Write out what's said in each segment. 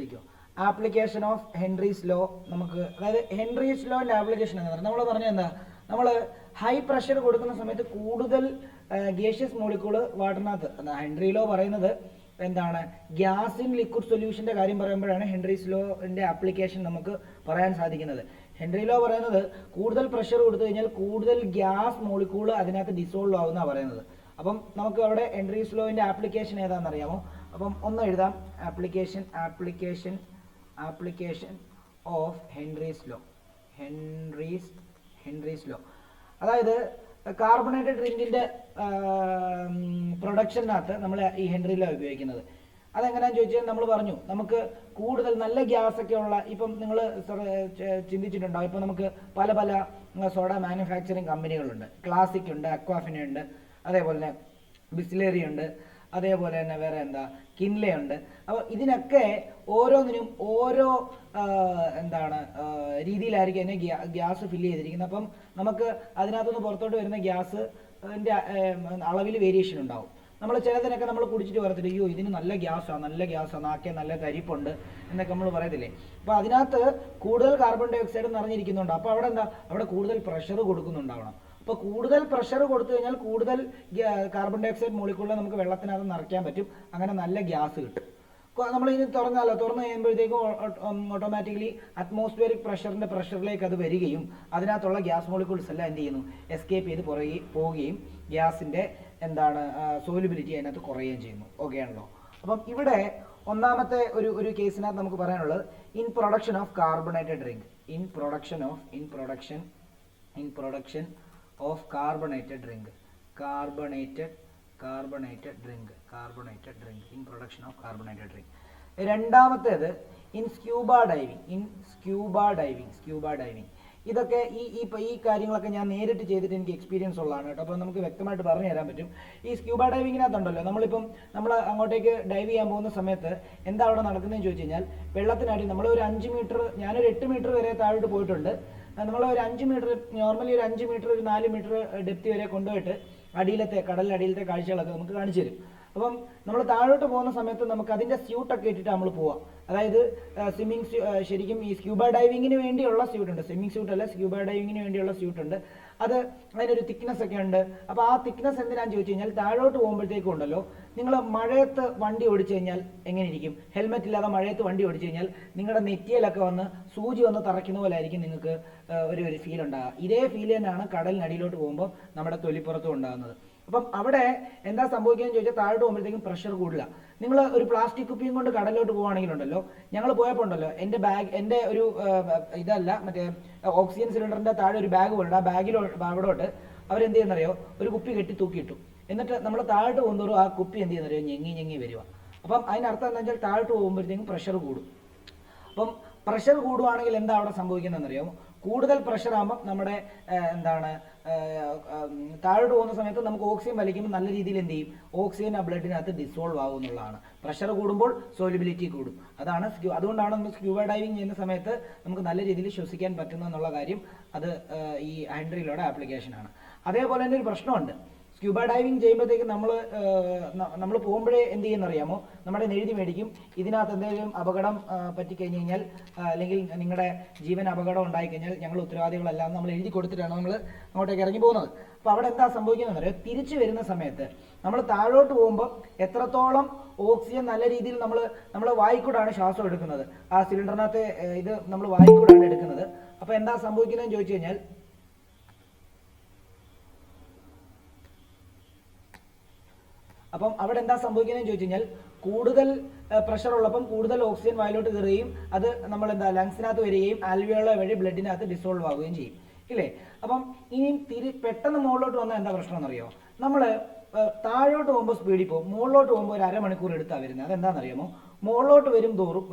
നോക്കിക്കോ. Application of Henry's law നമുക്ക്, അതായത് ഹെൻറീസ് ലോന്റെ ആപ്ലിക്കേഷൻ എന്ന് പറഞ്ഞാൽ നമ്മൾ പറഞ്ഞ എന്താ, നമ്മൾ ഹൈ പ്രഷർ കൊടുക്കുന്ന സമയത്ത് കൂടുതൽ ഗ്യാഷ്യസ് മോളിക്യൂള് വാട്ടറിനകത്ത്, ഹെൻറി ലോ പറയുന്നത് എന്താണ്, ഗ്യാസ് ഇൻ ലിക്വിഡ് സൊല്യൂഷന്റെ കാര്യം പറയുമ്പോഴാണ് ഹെൻറീസ് ലോന്റെ ആപ്ലിക്കേഷൻ നമുക്ക് പറയാൻ സാധിക്കുന്നത്. ഹെൻറി ലോ പറയുന്നത് കൂടുതൽ പ്രഷർ കൊടുത്തു കഴിഞ്ഞാൽ കൂടുതൽ ഗ്യാസ് മോളിക്യൂള് അതിനകത്ത് ഡിസോൾവ് ആവുന്നതാണ് പറയുന്നത്. അപ്പം നമുക്ക് അവിടെ ഹെൻറീസ് ലോന്റെ ആപ്ലിക്കേഷൻ ഏതാണെന്ന് അറിയാമോ? അപ്പം ഒന്ന് എഴുതാം, ആപ്ലിക്കേഷൻ ഓഫ് ഹെൻറീസ് ലോ. അതായത് കാർബണേറ്റഡ് ഡ്രിങ്കിന്റെ പ്രൊഡക്ഷനകത്ത് നമ്മൾ ഈ ഹെൻറി ലോ ഉപയോഗിക്കുന്നത്. അതെങ്ങനെയാണെന്ന് ചോദിച്ചാൽ നമ്മൾ പറഞ്ഞു, നമുക്ക് കൂടുതൽ നല്ല ഗ്യാസ് ഒക്കെ ഉള്ള, ഇപ്പം നിങ്ങൾ ചിന്തിച്ചിട്ടുണ്ടാവും, ഇപ്പം നമുക്ക് പല പല സോഡ മാനുഫാക്ചറിങ് കമ്പനികളുണ്ട്. ക്ലാസിക് ഉണ്ട്, അക്വാഫിന ഉണ്ട്, അതേപോലെ തന്നെ ബിസ്ലേറി ഉണ്ട്, അതേപോലെ തന്നെ വേറെ എന്താ, കിൻലെ ഉണ്ട്. അപ്പോൾ ഇതിനൊക്കെ ഓരോന്നിനും ഓരോ രീതിയിലായിരിക്കും അതിനെ ഗ്യാസ് ഫില്ല് ചെയ്തിരിക്കുന്നത്. അപ്പം നമുക്ക് അതിനകത്തുനിന്ന് പുറത്തോട്ട് വരുന്ന ഗ്യാസ് അതിൻ്റെ അളവിൽ വേരിയേഷൻ ഉണ്ടാവും. നമ്മൾ ചിലതിനൊക്കെ നമ്മൾ കുടിച്ചിട്ട് പറയത്തില്ല, അയ്യോ ഇതിന് നല്ല ഗ്യാസാണ്, നാക്കെ നല്ല കരിപ്പുണ്ട് എന്നൊക്കെ നമ്മൾ പറയത്തില്ലേ. അപ്പോൾ അതിനകത്ത് കൂടുതൽ കാർബൺ ഡൈ ഓക്സൈഡ് നിറഞ്ഞിരിക്കുന്നുണ്ട്. അപ്പോൾ അവിടെ എന്താ, അവിടെ കൂടുതൽ പ്രഷർ കൊടുക്കുന്നുണ്ടാവണം. അപ്പോൾ കൂടുതൽ പ്രഷർ കൊടുത്തു കഴിഞ്ഞാൽ കൂടുതൽ കാർബൺ ഡൈ ഓക്സൈഡ് മോളിക്യൂളിനെ നമുക്ക് വെള്ളത്തിനകത്ത് നിറയ്ക്കാൻ പറ്റും. അങ്ങനെ നല്ല ഗ്യാസ് കിട്ടും. നമ്മൾ ഇനി തുറന്നു കഴിയുമ്പോഴത്തേക്കും ഓട്ടോമാറ്റിക്കലി അറ്റ്മോസ്ഫിയറിക് പ്രഷറിലേക്ക് അത് വരികയും അതിനകത്തുള്ള ഗ്യാസ് മോളിക്യൂൾസ് എല്ലാം എന്ത് ചെയ്യുന്നു, എസ്കേപ്പ് ചെയ്ത് പോവുകയും ഗ്യാസിന്റെ സോലുബിലിറ്റി അതിനകത്ത് കുറയുകയും ചെയ്യുന്നു. ഓക്കെ ആണല്ലോ. അപ്പം ഇവിടെ ഒന്നാമത്തെ ഒരു കേസിനകത്ത് നമുക്ക് പറയാനുള്ളത് in production of carbonated drink, in production of carbonated drink, in production of carbonated drink. രണ്ടാമത്തേത് ഇൻ സ്ക്യൂബ ഡൈവിംഗ്. ഇതൊക്കെ ഈ കാര്യങ്ങളൊക്കെ ഞാൻ നേരിട്ട് ചെയ്തിട്ട് എനിക്ക് എക്സ്പീരിയൻസ് ഉള്ളതാണ് കേട്ടോ. അപ്പോൾ നമുക്ക് വ്യക്തമായിട്ട് പറഞ്ഞു തരാൻ പറ്റും. ഈ സ്ക്യൂബ ഡൈവിങ്ങിനകത്തുണ്ടല്ലോ, നമ്മൾ അങ്ങോട്ടേക്ക് ഡൈവ് ചെയ്യാൻ പോകുന്ന സമയത്ത് എന്താ അവിടെ നടക്കുന്നതെന്ന് ചോദിച്ചു കഴിഞ്ഞാൽ, വെള്ളത്തിനടി നമ്മൾ ഒരു 5 മീറ്റർ, ഞാനൊരു 8 മീറ്റർ വരെ താഴോട്ട് പോയിട്ടുണ്ട്. നമ്മൾ ഒരു 5 മീറ്റർ, നോർമലി ഒരു 5 മീറ്റർ, ഒരു 4 മീറ്റർ ഡെപ്തി വരെ കൊണ്ടുപോയിട്ട് കടലിനടിയിലത്തെ കാഴ്ചകളൊക്കെ നമുക്ക് കാണിച്ചു തരും. അപ്പം നമ്മൾ താഴോട്ട് പോകുന്ന സമയത്ത് നമുക്ക് അതിൻ്റെ സ്യൂട്ടൊക്കെ ഇട്ടിട്ട് നമ്മൾ പോവാം. അതായത് ശരിക്കും ഈ സ്ക്യൂബ ഡൈവിങ്ങിന് വേണ്ടിയുള്ള സ്യൂട്ട് ഉണ്ട്, സ്വിമ്മിങ് സ്യൂട്ട് അല്ല, സ്ക്യൂബ ഡൈവിങ്ങിന് വേണ്ടിയുള്ള സ്യൂട്ട് ഉണ്ട്. അതിനൊരു തിക്നെസ് ഒക്കെ ഉണ്ട്. അപ്പോൾ ആ തിക്നെസ് എന്തിനാന്ന് ചോദിച്ചു കഴിഞ്ഞാൽ, താഴോട്ട് പോകുമ്പോഴത്തേക്കും ഉണ്ടല്ലോ, നിങ്ങൾ മഴയത്ത് വണ്ടി ഓടിച്ചു കഴിഞ്ഞാൽ എങ്ങനെ ഇരിക്കും, ഹെൽമെറ്റ് ഇല്ലാതെ മഴയത്ത് വണ്ടി ഓടിച്ചു കഴിഞ്ഞാൽ നിങ്ങളുടെ നെറ്റിയിലൊക്കെ വന്ന് സൂചി വന്ന് തറയ്ക്കുന്ന പോലെ ആയിരിക്കും നിങ്ങൾക്ക് ഒരു ഫീൽ ഉണ്ടാകുക. ഇതേ ഫീൽ തന്നെയാണ് കടലിനടിയിലോട്ട് പോകുമ്പോൾ നമ്മുടെ തൊലിപ്പുറത്തും ഉണ്ടാകുന്നത്. അപ്പം അവിടെ എന്താ സംഭവിക്കുകയെന്ന് ചോദിച്ചാൽ, താഴോട്ട് പോകുമ്പോഴത്തേക്കും പ്രഷർ കൂടില്ല. നിങ്ങൾ ഒരു പ്ലാസ്റ്റിക് കുപ്പിയും കൊണ്ട് കടലിലോട്ട് പോകുകയാണെങ്കിലുണ്ടല്ലോ, ഞങ്ങൾ പോയപ്പോൾ ഉണ്ടല്ലോ, എൻ്റെ ഒരു ഇതല്ല, മറ്റേ ഓക്സിജൻ സിലിണ്ടറിൻ്റെ താഴെ ഒരു ബാഗ് പോലുണ്ട്. ആ ബാഗിലോട്ട് അവരെന്ത് ചെയ്യുന്നറിയോ, ഒരു കുപ്പി കെട്ടി തൂക്കിയിട്ടു. എന്നിട്ട് നമ്മൾ താഴോട്ട് പോകുന്നതോറും ആ കുപ്പി എന്ത് ചെയ്യുന്നറിയോ, ഞെങ്ങി വരിക. അപ്പം അതിനർത്ഥം എന്താ വെച്ചാൽ, താഴോട്ട് പോകുമ്പോഴത്തേക്കും പ്രഷർ കൂടും. അപ്പം പ്രഷർ കൂടുവാണെങ്കിൽ എന്താ അവിടെ സംഭവിക്കുന്നതെന്നറിയാമോ? കൂടുതൽ പ്രഷർ ആകുമ്പോൾ നമ്മുടെ താഴോട്ട് പോകുന്ന സമയത്ത് നമുക്ക് ഓക്സിജൻ വലിക്കുമ്പോൾ നല്ല രീതിയിൽ എന്ത് ചെയ്യും, ഓക്സിജൻ ആ ബ്ലഡിനകത്ത് ഡിസോൾവ് ആകും എന്നുള്ളതാണ്. പ്രഷർ കൂടുമ്പോൾ സോലിബിലിറ്റി കൂടും. അതുകൊണ്ടാണ് നമ്മൾ സ്ക്യൂബ ഡൈവിങ് ചെയ്യുന്ന സമയത്ത് നമുക്ക് നല്ല രീതിയിൽ ശ്വസിക്കാൻ പറ്റുന്നു എന്നുള്ള കാര്യം. അത് ഈ ഹെൻറി ലോയുടെ ആപ്ലിക്കേഷനാണ്. അതേപോലെ തന്നെ ഒരു പ്രശ്നമുണ്ട്. സ്ക്യൂബ ഡൈവിങ് ചെയ്യുമ്പോഴത്തേക്ക് നമ്മൾ പോകുമ്പോഴേ എന്ത് ചെയ്യുന്നറിയാമോ, നമ്മുടെ എഴുതി മേടിക്കും, ഇതിനകത്ത് എന്തെങ്കിലും അപകടം പറ്റിക്കഴിഞ്ഞ് കഴിഞ്ഞാൽ, അല്ലെങ്കിൽ നിങ്ങളുടെ ജീവൻ അപകടം ഉണ്ടായിക്കഴിഞ്ഞാൽ ഞങ്ങൾ ഉത്തരവാദികളല്ല എന്ന് നമ്മൾ എഴുതി കൊടുത്തിട്ടാണ് നമ്മൾ അങ്ങോട്ടേക്ക് ഇറങ്ങി പോകുന്നത്. അപ്പോൾ അവിടെ എന്താ സംഭവിക്കുന്നതെന്ന് അറിയാം, തിരിച്ചു വരുന്ന സമയത്ത് നമ്മൾ താഴോട്ട് പോകുമ്പോൾ എത്രത്തോളം ഓക്സിജൻ നല്ല രീതിയിൽ നമ്മൾ വായിക്കൂടാണ് ശ്വാസം എടുക്കുന്നത്. ആ സിലിണ്ടറിനകത്ത് ഇത് നമ്മൾ വായിക്കൂടാണ് എടുക്കുന്നത്. അപ്പോൾ എന്താ സംഭവിക്കുന്നതെന്ന് ചോദിച്ചു കഴിഞ്ഞാൽ, അപ്പം അവിടെ എന്താ സംഭവിക്കുന്നതെന്ന് ചോദിച്ചു കഴിഞ്ഞാൽ, കൂടുതൽ പ്രഷർ ഉള്ളപ്പം കൂടുതൽ ഓക്സിജൻ വായിലോട്ട് കയറുകയും അത് നമ്മൾ ലങ്സിനകത്ത് വരികയും ആൽവിയോള വഴി ബ്ലഡിനകത്ത് ഡിസോൾവ് ആവുകയും ചെയ്യും, ഇല്ലേ? അപ്പം ഇനി പെട്ടെന്ന് മുകളിലോട്ട് വന്നാൽ എന്താ പ്രശ്നം എന്നറിയോ, നമ്മൾ താഴോട്ട് പോകുമ്പോൾ സ്പീഡിൽ പോകും, മുകളിലോട്ട് പോകുമ്പോൾ ഒരു അരമണിക്കൂർ എടുത്താണ് വരുന്നത്. അതെന്താണെന്നറിയാമോ, മുകളിലോട്ട് വരും തോറും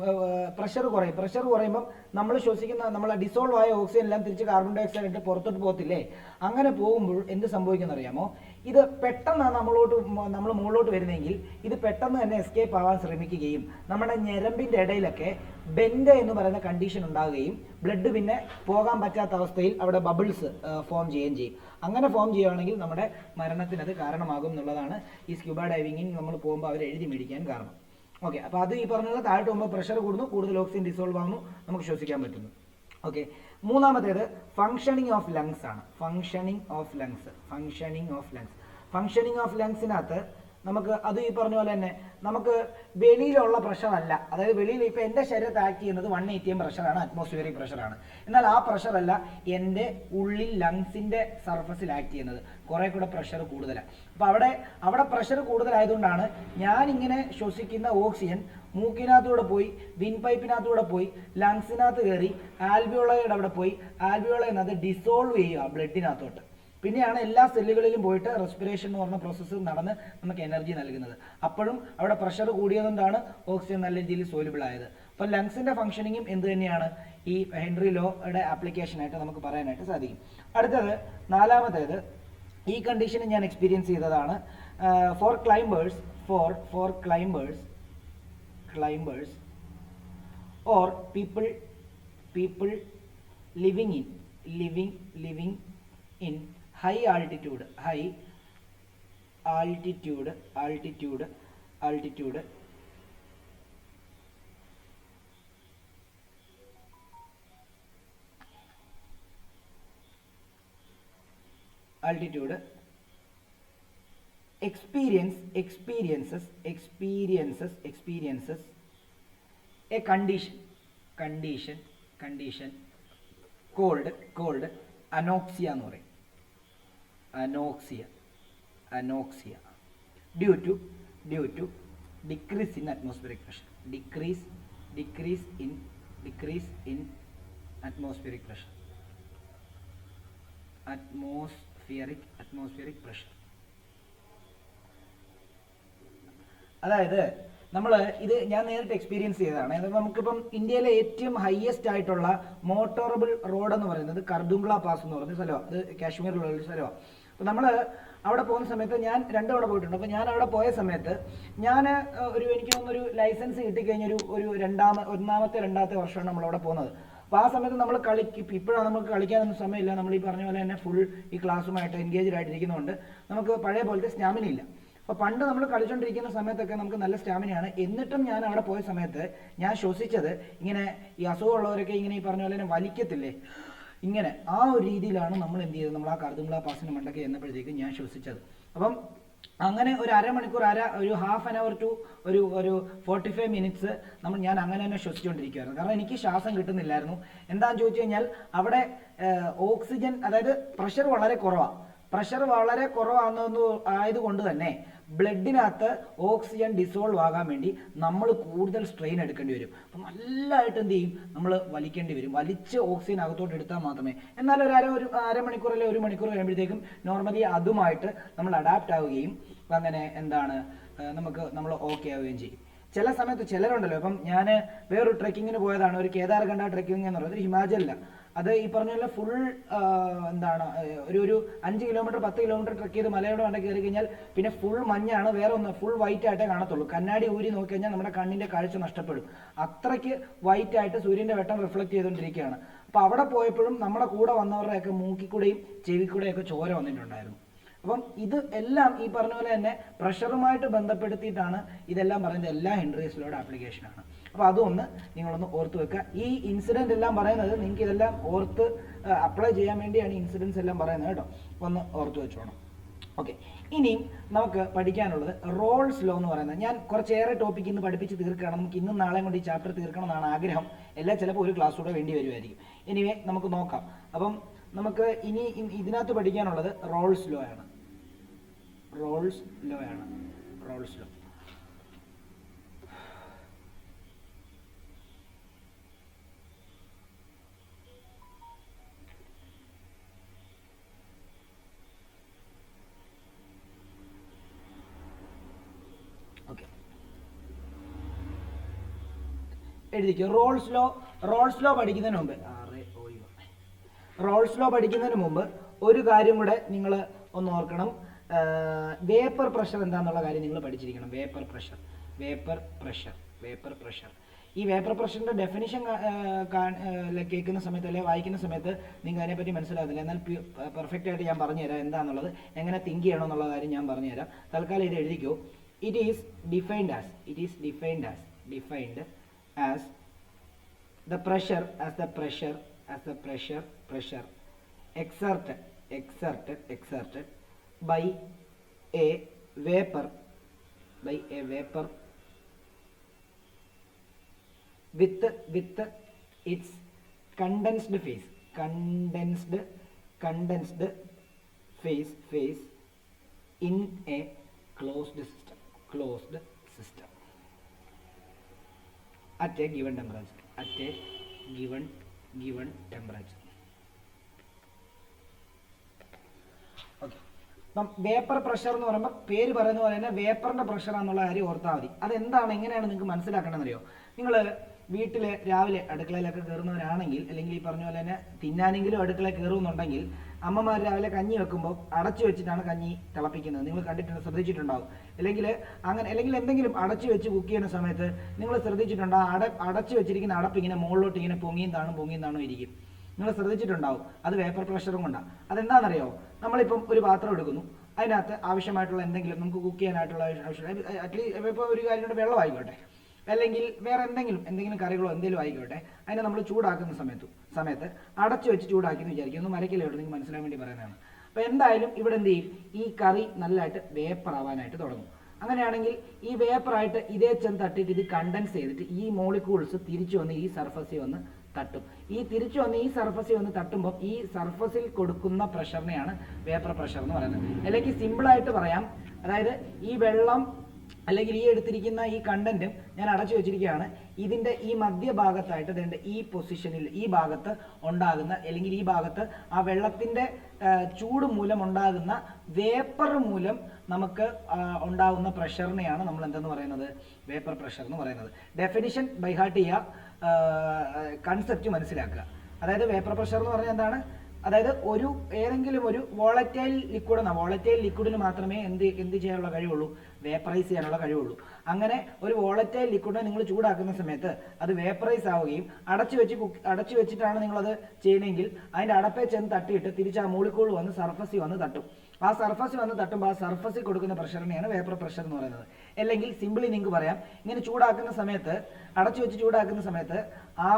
പ്രഷർ കുറയും. പ്രഷർ കുറയുമ്പം നമ്മൾ ശ്വസിക്കുന്ന നമ്മൾ ഡിസോൾവ് ആയ ഓക്സിജൻ എല്ലാം തിരിച്ച് കാർബൺ ഡൈ ഓക്സൈഡ് ഇട്ട് പുറത്തോട്ട് പോകത്തില്ലേ? അങ്ങനെ പോകുമ്പോൾ എന്ത് സംഭവിക്കുന്നറിയാമോ, ഇത് പെട്ടെന്നാണ് നമ്മൾ മുകളിലോട്ട് വരുന്നതെങ്കിൽ ഇത് പെട്ടെന്ന് തന്നെ എസ്കേപ്പ് ആവാൻ ശ്രമിക്കുകയും നമ്മുടെ ഞരമ്പിൻ്റെ ഇടയിലൊക്കെ ബെൻഡ് എന്ന് പറയുന്ന കണ്ടീഷൻ ഉണ്ടാകുകയും ബ്ലഡ് പിന്നെ പോകാൻ പറ്റാത്ത അവസ്ഥയിൽ അവിടെ ബബിൾസ് ഫോം ചെയ്യുകയും ചെയ്യും. അങ്ങനെ ഫോം ചെയ്യുകയാണെങ്കിൽ നമ്മുടെ മരണത്തിന് അത് കാരണമാകും എന്നുള്ളതാണ് ഈ സ്ക്യൂബ ഡൈവിങ്ങിന് നമ്മൾ പോകുമ്പോൾ അവർ എഴുതി മേടിക്കാൻ കാരണം. ഓക്കെ, അപ്പോൾ അത് ഈ പറഞ്ഞ താഴോട്ട് പോകുമ്പോൾ പ്രഷർ കൂടുന്നു, കൂടുതൽ ഓക്സിജൻ ഡിസോൾവ് ആകുന്നു, നമുക്ക് ശ്വസിക്കാൻ പറ്റുന്നു. ഓക്കെ, മൂന്നാമത്തേത് ഫങ്ഷനിങ് ഓഫ് ലങ്സ് ആണ്. Functioning of lungs, functioning of lungs. Functioning of ലങ്സിനകത്ത് നമുക്ക് അത് ഈ പറഞ്ഞ പോലെ തന്നെ നമുക്ക് വെളിയിലുള്ള പ്രഷർ അല്ല, അതായത് വെളിയിൽ ഇപ്പോൾ എൻ്റെ ശരീരത്തെ ആക്ട് ചെയ്യുന്നത് 180 പ്രഷറാണ്, അറ്റ്മോസ്ഫിയറിക് പ്രഷറാണ്. എന്നാൽ ആ പ്രഷറല്ല എൻ്റെ ഉള്ളിൽ ലങ്സിൻ്റെ സർഫസിൽ ആക്ട് ചെയ്യുന്നത്, കുറേ കൂടെ പ്രഷർ കൂടുതലാണ്. അപ്പോൾ അവിടെ പ്രഷർ കൂടുതലായതുകൊണ്ടാണ് ഞാനിങ്ങനെ ശ്വസിക്കുന്ന ഓക്സിജൻ മൂക്കിനകത്തൂടെ പോയി വിൻ പൈപ്പിനകത്തൂടെ പോയി ലങ്സിനകത്ത് കയറി ആൽവിയോളയുടെ അവിടെ പോയി ആൽവിയോളയിൽ അത് ഡിസോൾവ് ചെയ്യുക ബ്ലഡിനകത്തോട്ട്. പിന്നെയാണ് എല്ലാ സെല്ലുകളിലും പോയിട്ട് റെസ്പിറേഷൻ എന്ന് പറഞ്ഞ പ്രോസസ്സ് നടന്ന് നമുക്ക് എനർജി നൽകുന്നത്. അപ്പോഴും അവിടെ പ്രഷർ കൂടിയതുകൊണ്ടാണ് ഓക്സിജൻ നല്ല രീതിയിൽ സോലുബിൾ ആയത്. അപ്പോൾ ലങ്സിൻ്റെ ഫംഗ്ഷനിങ്ങും എന്ത് തന്നെയാണ് ഈ ഹെൻറി ലോയുടെ ആപ്ലിക്കേഷനായിട്ട് നമുക്ക് പറയാനായിട്ട് സാധിക്കും. അടുത്തത് നാലാമത്തേത്, ഈ കണ്ടീഷൻ ഞാൻ എക്സ്പീരിയൻസ് ചെയ്തതാണ്. For climbers or people living in high altitude experiences a condition called anoxia എന്ന് പറയും. Anoxia due to decrease in atmospheric pressure. Decrease in atmospheric pressure. Atmospheric pressure. അതായത് നമ്മൾ ഇത് ഞാൻ നേരിട്ട് എക്സ്പീരിയൻസ് ചെയ്തതാണ്. അതായത് നമുക്കിപ്പം ഇന്ത്യയിലെ ഏറ്റവും ഹയസ്റ്റ് ആയിട്ടുള്ള മോട്ടോറബിൾ റോഡ് എന്ന് പറയുന്നത് കർദുംഗ്ല പാസ് എന്ന് പറയുന്ന സ്ഥലമാണ്. അത് കാശ്മീരിലുള്ള ഒരു സ്ഥലമാണ്. അപ്പോൾ നമ്മൾ അവിടെ പോകുന്ന സമയത്ത് ഞാൻ 2 തവണ പോയിട്ടുണ്ട്. അപ്പോൾ ഞാൻ അവിടെ പോയ സമയത്ത് ഞാൻ എനിക്ക് തോന്നുന്നൊരു ലൈസൻസ് കിട്ടിക്കഴിഞ്ഞൊരു ഒന്നാമത്തെ 2ാമത്തെ വർഷമാണ് നമ്മളവിടെ പോകുന്നത്. അപ്പോൾ ആ സമയത്ത് നമ്മൾ ഇപ്പോഴാണ് നമുക്ക് കളിക്കാനൊന്നും സമയമില്ല. നമ്മൾ ഈ പറഞ്ഞ പോലെ തന്നെ ഫുൾ ഈ ക്ലാസ്സുമായിട്ട് എൻഗേജ്ഡ് ആയിട്ടിരിക്കുന്നതുകൊണ്ട് നമുക്ക് പഴയ പോലത്തെ സ്റ്റാമിന ഇല്ല. അപ്പോൾ പണ്ട് നമ്മൾ കളിച്ചുകൊണ്ടിരിക്കുന്ന സമയത്തൊക്കെ നമുക്ക് നല്ല സ്റ്റാമിനയാണ്. എന്നിട്ടും ഞാൻ അവിടെ പോയ സമയത്ത് ഞാൻ ശ്വസിച്ചത് ഇങ്ങനെ ഈ അസുഖമുള്ളവരൊക്കെ ഇങ്ങനെ ഈ പറഞ്ഞ പോലെ തന്നെ വലിക്കത്തില്ലേ, ഇങ്ങനെ ആ ഒരു രീതിയിലാണ് നമ്മൾ എന്ത് ചെയ്തത്, നമ്മൾ ആ കർദുംഗ്ല പാസിന് മണ്ടൊക്കെ എന്നപ്പോഴത്തേക്കും ഞാൻ ശ്വസിച്ചത്. അപ്പം അങ്ങനെ ഒരു അരമണിക്കൂർ ഒരു ഹാഫ് ആൻ അവർ ടു ഒരു 45 മിനിറ്റ്സ് ഞാൻ അങ്ങനെ തന്നെ ശ്വസിച്ചുകൊണ്ടിരിക്കുകയായിരുന്നു. കാരണം എനിക്ക് ശ്വാസം കിട്ടുന്നില്ലായിരുന്നു. എന്താണെന്ന് ചോദിച്ചു കഴിഞ്ഞാൽ അവിടെ ഓക്സിജൻ, അതായത് പ്രഷർ വളരെ കുറവാണെന്ന് ആയതുകൊണ്ട് തന്നെ ബ്ലഡിനകത്ത് ഓക്സിജൻ ഡിസോൾവ് ആകാൻ വേണ്ടി നമ്മൾ കൂടുതൽ സ്ട്രെയിൻ എടുക്കേണ്ടി വരും. അപ്പം നല്ലതായിട്ട് എന്ത് ചെയ്യും, നമ്മൾ വലിക്കേണ്ടി വരും. വലിച്ച് ഓക്സിജൻ അകത്തോട്ട് എടുത്താൽ മാത്രമേ. എന്നാൽ ഒരു അരമണിക്കൂർ അല്ലെങ്കിൽ 1 മണിക്കൂർ കഴിയുമ്പോഴത്തേക്കും നോർമലി അതുമായിട്ട് നമ്മൾ അഡാപ്റ്റ് ആവുകയും അങ്ങനെ നമ്മൾ ഓക്കെ ആവുകയും ചെയ്യും. ചില സമയത്ത് ചിലരുണ്ടല്ലോ, ഇപ്പം ഞാൻ വേറൊരു ട്രെക്കിങ്ങിന് പോയതാണ്, ഒരു കേദാർഖണ്ഡ ട്രെക്കിംഗ് എന്ന് പറയുന്നത് ഹിമാചലിലാണ്. അത് ഈ പറഞ്ഞ പോലെ ഫുൾ ഒരു 5 കിലോമീറ്റർ 10 കിലോമീറ്റർ ട്രെക്ക് ചെയ്ത് മലയുടെ മണ്ട കയറി കഴിഞ്ഞാൽ പിന്നെ ഫുൾ മഞ്ഞാണ്, വേറെ ഒന്ന് ഫുൾ വൈറ്റ് ആയിട്ടേ കാണത്തുള്ളൂ. കണ്ണാടി ഊരി നോക്കി കഴിഞ്ഞാൽ നമ്മുടെ കണ്ണിന്റെ കാഴ്ച നഷ്ടപ്പെടും. അത്രയ്ക്ക് വൈറ്റ് ആയിട്ട് സൂര്യന്റെ വെട്ടം റിഫ്ലക്ട് ചെയ്തുകൊണ്ടിരിക്കുകയാണ്. അപ്പോൾ അവിടെ പോയപ്പോഴും നമ്മുടെ കൂടെ വന്നവരുടെയൊക്കെ മൂക്കിക്കൂടെയും ചെവിക്കൂടെയൊക്കെ ചോര വന്നിട്ടുണ്ടായിരുന്നു. അപ്പം ഇത് എല്ലാം ഈ പറഞ്ഞ പോലെ തന്നെ പ്രഷറുമായിട്ട് ബന്ധപ്പെടുത്തിയിട്ടാണ് ഇതെല്ലാം പറയുന്നത്. എല്ലാ ഹെൻറി ലോയുടെ ആപ്ലിക്കേഷനാണ്. അപ്പോൾ അതൊന്ന് നിങ്ങളൊന്ന് ഓർത്ത് വെക്കുക. ഈ ഇൻസിഡൻറ്റ് എല്ലാം പറയുന്നത് നിങ്ങൾക്ക് ഇതെല്ലാം ഓർത്ത് അപ്ലൈ ചെയ്യാൻ വേണ്ടിയാണ് ഇൻസിഡൻസ് എല്ലാം പറയുന്നത് കേട്ടോ. ഒന്ന് ഓർത്ത് വെച്ചോണം. ഓക്കെ, ഇനിയും നമുക്ക് പഠിക്കാനുള്ളത് റോൾസ് ലോ എന്ന് പറയുന്നത്. ഞാൻ കുറച്ചേറെ ടോപ്പിക്ക് ഇന്ന് പഠിപ്പിച്ച് തീർക്കുകയാണ്. നമുക്ക് ഇന്നും നാളെയും കൊണ്ട് ഈ ചാപ്റ്റർ തീർക്കണം എന്നാണ് ആഗ്രഹം. എല്ലാം ചിലപ്പോൾ ഒരു ക്ലാസ് കൂടെ വേണ്ടി വരുമായിരിക്കും. എനിവേ നമുക്ക് നോക്കാം. അപ്പം നമുക്ക് ഇനി ഇതിനകത്ത് പഠിക്കാനുള്ളത് റോൾസ് ലോ ആണ്. Raoult's law. എഴുതിക്കോ. റോൾസ് ലോ പഠിക്കുന്നതിന് മുമ്പ് ഒരു കാര്യം കൂടെ നിങ്ങൾ ഒന്ന് ഓർക്കണം. വേപ്പർ പ്രഷർ എന്താണെന്നുള്ള കാര്യം നിങ്ങൾ പഠിച്ചിരിക്കണം. Vapour pressure. ഈ വേപ്പർ പ്രഷറിന്റെ ഡെഫിനിഷൻ കേൾക്കുന്ന സമയത്ത് അല്ലെങ്കിൽ വായിക്കുന്ന സമയത്ത് നിങ്ങൾക്ക് അതിനെപ്പറ്റി മനസ്സിലാകുന്നില്ല. എന്നാൽ പെർഫെക്റ്റ് ആയിട്ട് ഞാൻ പറഞ്ഞുതരാം എന്താണെന്നുള്ളത്, എങ്ങനെ തിങ്ക് ചെയ്യണം എന്നുള്ള കാര്യം ഞാൻ പറഞ്ഞുതരാം. തൽക്കാലം ഇത് എഴുതിക്കോ. it is defined as the pressure exerted by a vapor with its condensed phase in a closed system at a given temperature. Okay, അപ്പം വേപ്പർ പ്രഷർ എന്ന് പറയുമ്പോൾ പേര് പറയുന്ന പോലെ തന്നെ വേപ്പറിന്റെ പ്രഷർ എന്നുള്ള കാര്യം ഓർത്താൽ മതി. അതെന്താണ്, എങ്ങനെയാണ് നിങ്ങൾക്ക് മനസ്സിലാക്കണമെന്നറിയോ? നിങ്ങൾ വീട്ടിൽ രാവിലെ അടുക്കളയിലൊക്കെ കയറുന്നവരാണെങ്കിൽ, അല്ലെങ്കിൽ ഈ പറഞ്ഞ പോലെ തന്നെ തിന്നാനെങ്കിലും അടുക്കളയിൽ കയറുന്നുണ്ടെങ്കിൽ, അമ്മമാർ രാവിലെ കഞ്ഞി വെക്കുമ്പോൾ അടച്ചു വെച്ചിട്ടാണ് കഞ്ഞി തിളപ്പിക്കുന്നത്. നിങ്ങൾ കണ്ടിട്ടുണ്ട്, ശ്രദ്ധിച്ചിട്ടുണ്ടാവും. അല്ലെങ്കിൽ എന്തെങ്കിലും അടച്ചു വെച്ച് കുക്ക് ചെയ്യുന്ന സമയത്ത് നിങ്ങൾ ശ്രദ്ധിച്ചിട്ടുണ്ടാവും, അടച്ചു വെച്ചിരിക്കുന്ന അടപ്പ് ഇങ്ങനെ മുകളിലോട്ട് ഇങ്ങനെ പൊങ്ങിയും താണും ഇരിക്കും. നിങ്ങൾ ശ്രദ്ധിച്ചിട്ടുണ്ടാവും. അത് വേപ്പർ പ്രഷറും കൊണ്ടാണ്. അതെന്താണെന്നറിയോ? നമ്മളിപ്പം ഒരു പാത്രം എടുക്കുന്നു, അതിനകത്ത് ആവശ്യമായിട്ടുള്ള എന്തെങ്കിലും നമുക്ക് കുക്ക് ചെയ്യാനായിട്ടുള്ള അറ്റ്ലീസ്റ്റ് ഇപ്പോൾ ഒരു കാര്യം വെള്ളം ആയിക്കോട്ടെ, അല്ലെങ്കിൽ വേറെ എന്തെങ്കിലും കറികളോ എന്തെങ്കിലും ആയിക്കോട്ടെ, അതിനെ നമ്മൾ ചൂടാക്കുന്ന സമയത്ത് അടച്ചു വെച്ച് ചൂടാക്കി എന്ന് വിചാരിക്കും. ഒന്ന് മരക്കിലോട്ട് നിങ്ങൾക്ക് മനസ്സിലാൻ വേണ്ടി പറയുന്നതാണ്. അപ്പോൾ എന്തായാലും ഇവിടെ എന്ത് ചെയ്യും? ഈ കറി നല്ലതായിട്ട് വേപ്പർ ആവാനായിട്ട് തുടങ്ങും. അങ്ങനെയാണെങ്കിൽ ഈ വേപ്പറായിട്ട് ഇതേ ചെന്ന് തട്ടിയിട്ട് ഇത് കണ്ടൻസ് ചെയ്തിട്ട് ഈ മോളിക്യൂൾസ് തിരിച്ചു വന്ന് ഈ സർഫസിൽ വന്ന് തട്ടും. ഈ തിരിച്ചു വന്ന് ഈ സർഫസിൽ വന്ന് തട്ടുമ്പോൾ ഈ സർഫസിൽ കൊടുക്കുന്ന പ്രഷറിനെയാണ് വേപ്പർ പ്രഷർ എന്ന് പറയുന്നത്. അല്ലെങ്കിൽ സിമ്പിളായിട്ട് പറയാം, അതായത് ഈ വെള്ളം അല്ലെങ്കിൽ ഈ എടുത്തിരിക്കുന്ന ഈ കണ്ടന്റും ഞാൻ അടച്ചു വെച്ചിരിക്കുകയാണ്. ഇതിന്റെ ഈ മധ്യഭാഗത്തായിട്ട് ഇതിന്റെ ഈ പൊസിഷനിൽ ഈ ഭാഗത്ത് ഉണ്ടാകുന്ന, അല്ലെങ്കിൽ ഈ ഭാഗത്ത് ആ വെള്ളത്തിന്റെ ചൂട് മൂലം ഉണ്ടാകുന്ന വേപ്പർ മൂലം നമുക്ക് ഉണ്ടാകുന്ന പ്രഷറിനെയാണ് നമ്മൾ എന്തെന്ന് പറയുന്നത്? വേപ്പർ പ്രഷർ എന്ന് പറയുന്നത്. ഡെഫിനിഷൻ ബൈ ഹാർട്ട് ചെയ്യുക, കൺസെപ്റ്റ് മനസ്സിലാക്കുക. അതായത് വേപ്പർ പ്രഷർ എന്ന് പറഞ്ഞാൽ എന്താണ്? അതായത് ഏതെങ്കിലും ഒരു വോളറ്റൈൽ ലിക്വിഡിന് മാത്രമേ എന്ത് ചെയ്യാനുള്ള കഴിവുള്ളൂ? വേപ്പറൈസ് ചെയ്യാനുള്ള കഴിവുള്ളൂ. അങ്ങനെ ഒരു വോളറ്റൈൽ ലിക്വിഡിനെ നിങ്ങൾ ചൂടാക്കുന്ന സമയത്ത് അത് വേപ്പറൈസ് ആവുകയും അടച്ചു വെച്ചിട്ടാണ് നിങ്ങളത് ചെയ്യുന്നതെങ്കിൽ അതിൻ്റെ അടപ്പേ ചെന്ന് തട്ടിയിട്ട് തിരിച്ച് ആ മോളിക്യൂൾ വന്ന് സർഫസിൽ വന്ന് തട്ടും. ആ സർഫസിൽ വന്ന് തട്ടുമ്പോൾ ആ സർഫസിൽ കൊടുക്കുന്ന പ്രഷറിനെയാണ് വേപ്പർ പ്രഷർ എന്ന് പറയുന്നത്. അല്ലെങ്കിൽ സിമ്പിളി നിങ്ങൾക്ക് പറയാം, ഇങ്ങനെ ചൂടാക്കുന്ന സമയത്ത്, അടച്ചു വെച്ച് ചൂടാക്കുന്ന സമയത്ത് ആ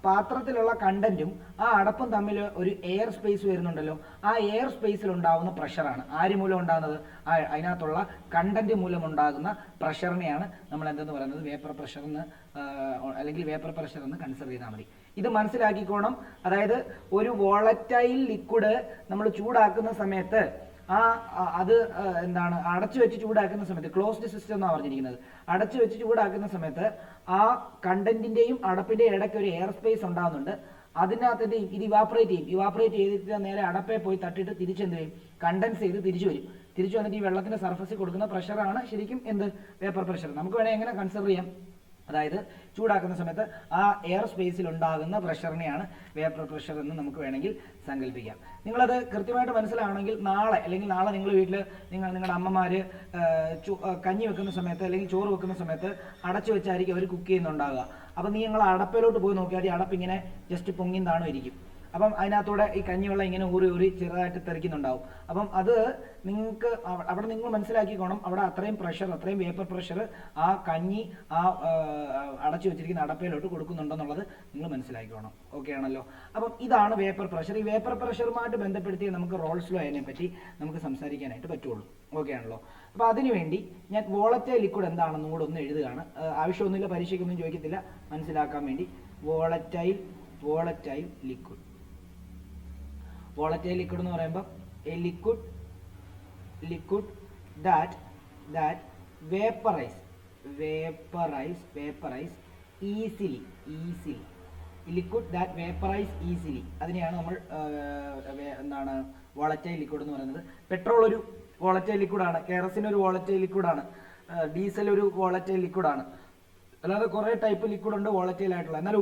പാത്രത്തിലുള്ള കണ്ടന്റും ആ അടപ്പും തമ്മിൽ ഒരു എയർ സ്പേസ് വരുന്നുണ്ടല്ലോ, ആ എയർ സ്പേസിൽ ഉണ്ടാകുന്ന പ്രഷറാണ് ആര് മൂലം ഉണ്ടാകുന്നത്? അതിനകത്തുള്ള കണ്ടന്റ് മൂലം ഉണ്ടാകുന്ന പ്രഷറിനെയാണ് നമ്മൾ എന്തെന്ന് പറയുന്നത്? വേപ്പർ പ്രഷർ എന്ന്, അല്ലെങ്കിൽ വേപ്പർ പ്രഷർ എന്ന് കൺസിഡർ ചെയ്താൽ മതി. ഇത് മനസ്സിലാക്കിക്കോണം. അതായത് ഒരു വോളറ്റൈൽ ലിക്വിഡ് നമ്മൾ ചൂടാക്കുന്ന സമയത്ത് അത് എന്താണ്, അടച്ചു വെച്ച് ചൂടാക്കുന്ന സമയത്ത്, ക്ലോസ്ഡ് സിസ്റ്റം എന്നാണ് പറഞ്ഞിരിക്കുന്നത്, അടച്ചു വെച്ച് ചൂടാക്കുന്ന സമയത്ത് ആ കണ്ടന്റിന്റെയും അടപ്പിന്റെയും ഇടയ്ക്ക് ഒരു എയർ സ്പേസ് ഉണ്ടാകുന്നുണ്ട്. അതിനകത്ത് ഇത് ഇവാപ്പറേറ്റ് ചെയ്തിട്ട് നേരെ അടപ്പേ പോയി തട്ടിയിട്ട് തിരിച്ചെന്ത് ചെയ്യും? കണ്ടൻസ് ചെയ്ത് തിരിച്ചു വന്നിട്ട് ഈ വെള്ളത്തിന്റെ സർഫസിൽ കൊടുക്കുന്ന പ്രഷറാണ് ശരിക്കും എന്ത്? Vapour pressure. നമുക്ക് വേണമെങ്കിൽ എങ്ങനെ കൺസിഡർ ചെയ്യാം? അതായത് ചൂടാക്കുന്ന സമയത്ത് ആ എയർ സ്പേസിൽ ഉണ്ടാകുന്ന പ്രഷറിനെയാണ് വേപ്പർ പ്രഷർ എന്ന് നമുക്ക് വേണമെങ്കിൽ സങ്കല്പിക്കാം. നിങ്ങളത് കൃത്യമായിട്ട് മനസ്സിലാവണമെങ്കിൽ നാളെ നിങ്ങൾ വീട്ടിൽ നിങ്ങളുടെ അമ്മമാർ കഞ്ഞി വെക്കുന്ന സമയത്ത് അല്ലെങ്കിൽ ചോറ് വെക്കുന്ന സമയത്ത് അടച്ചു വെച്ചായിരിക്കും അവർ കുക്ക് ചെയ്യുന്നുണ്ടാകുക. അപ്പം നിങ്ങൾ അടപ്പിലോട്ട് പോയി നോക്കിയാൽ ഈ അടപ്പിങ്ങനെ ജസ്റ്റ് പൊങ്ങിയും താണും ഇരിക്കും. അപ്പം അതിനകത്തൂടെ ഈ കഞ്ഞിവെള്ളം ഇങ്ങനെ ഊറി ചെറുതായിട്ട് തെറിക്കുന്നുണ്ടാവും. അപ്പം അത് നിങ്ങൾക്ക് അവിടെ നിങ്ങൾ മനസ്സിലാക്കിക്കോണം, അവിടെ അത്രയും വേപ്പർ പ്രഷർ ആ കഞ്ഞി അടച്ചു വെച്ചിരിക്കുന്ന അടപ്പയിലോട്ട് കൊടുക്കുന്നുണ്ടെന്നുള്ളത് നിങ്ങൾ മനസ്സിലാക്കിക്കോണം. ഓക്കെ ആണല്ലോ? അപ്പം ഇതാണ് വേപ്പർ പ്രഷർ. ഈ വേപ്പർ പ്രഷറുമായിട്ട് ബന്ധപ്പെടുത്തി നമുക്ക് റോൾസ് ലോ അതിനെ പറ്റി നമുക്ക് സംസാരിക്കാനായിട്ട് പറ്റുള്ളൂ. ഓക്കെ ആണല്ലോ? അപ്പോൾ അതിനുവേണ്ടി ഞാൻ വോളറ്റൈൽ ലിക്വിഡ് എന്താണെന്നും കൂടെ ഒന്ന് എഴുതുകയാണ്. ആവശ്യമൊന്നുമില്ല, പരീക്ഷയ്ക്കൊന്നും ചോദിക്കത്തില്ല, മനസ്സിലാക്കാൻ വേണ്ടി. Volatile liquid. വോളറ്റൈൽ ലിക്വിഡ് എന്ന് പറയുമ്പോൾ A liquid that vaporize easily. Liquid that vaporise easily, അതിനെയാണ് നമ്മൾ എന്താണ് വോളറ്റൈൽ ലിക്വിഡ് എന്ന് പറയുന്നത്. പെട്രോൾ ഒരു വോളറ്റൈൽ ലിക്വിഡാണ്, കെറസിൻ ഒരു വോളറ്റൈൽ ലിക്വിഡാണ്, ഡീസൽ ഒരു വോളറ്റൈൽ ലിക്വിഡാണ്. അല്ലാതെ കുറേ ടൈപ്പ് ലിക്വിഡ് ഉണ്ട് വോളറ്റൈൽ ആയിട്ടുള്ള. എന്നാൽ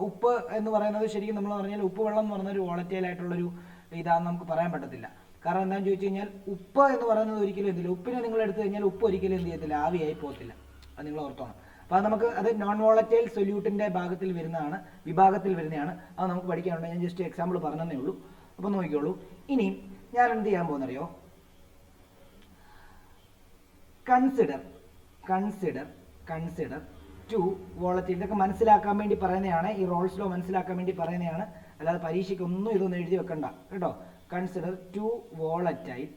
ഉപ്പ് എന്ന് പറയുന്നത് ശരിക്കും നമ്മൾ പറഞ്ഞാൽ ഉപ്പ് വെള്ളം എന്ന് പറയുന്ന ഒരു വോളറ്റൈൽ ആയിട്ടുള്ളൊരു ഇതാണെന്ന് നമുക്ക് പറയാൻ പറ്റത്തില്ല. കാരണം എന്താണെന്ന് ചോദിച്ചു കഴിഞ്ഞാൽ ഉപ്പ് എന്ന് പറയുന്നത് ഒരിക്കലും എന്തില്ല, ഉപ്പിനെ നിങ്ങൾ എടുത്തു കഴിഞ്ഞാൽ ഉപ്പ് ഒരിക്കലും എന്ത് ചെയ്യത്തില്ല, ആവിയായി പോകത്തില്ല. അത് നിങ്ങൾ ഓർത്തോണം. അപ്പോൾ അത് നോൺ വോളറ്റൈൽ സൊല്യൂട്ടിന്റെ വിഭാഗത്തിൽ വരുന്നതാണ്. അത് നമുക്ക് പഠിക്കാനുണ്ട്. ഞാൻ ജസ്റ്റ് എക്സാമ്പിൾ പറഞ്ഞതേ ഉള്ളൂ. അപ്പോൾ നോക്കിക്കോളൂ. ഇനി ഞാൻ എന്ത് ചെയ്യാൻ പോകുന്നറിയോ? Consider two volatile. ഇതൊക്കെ മനസ്സിലാക്കാൻ വേണ്ടി പറയുന്നതാണ്, ഈ റോൾസ് ലോ മനസ്സിലാക്കാൻ വേണ്ടി പറയുന്നതാണ്, അല്ലാതെ പരീക്ഷയ്ക്ക് ഒന്നും ഇതൊന്നും എഴുതി വെക്കണ്ട കേട്ടോ. Consider two volatile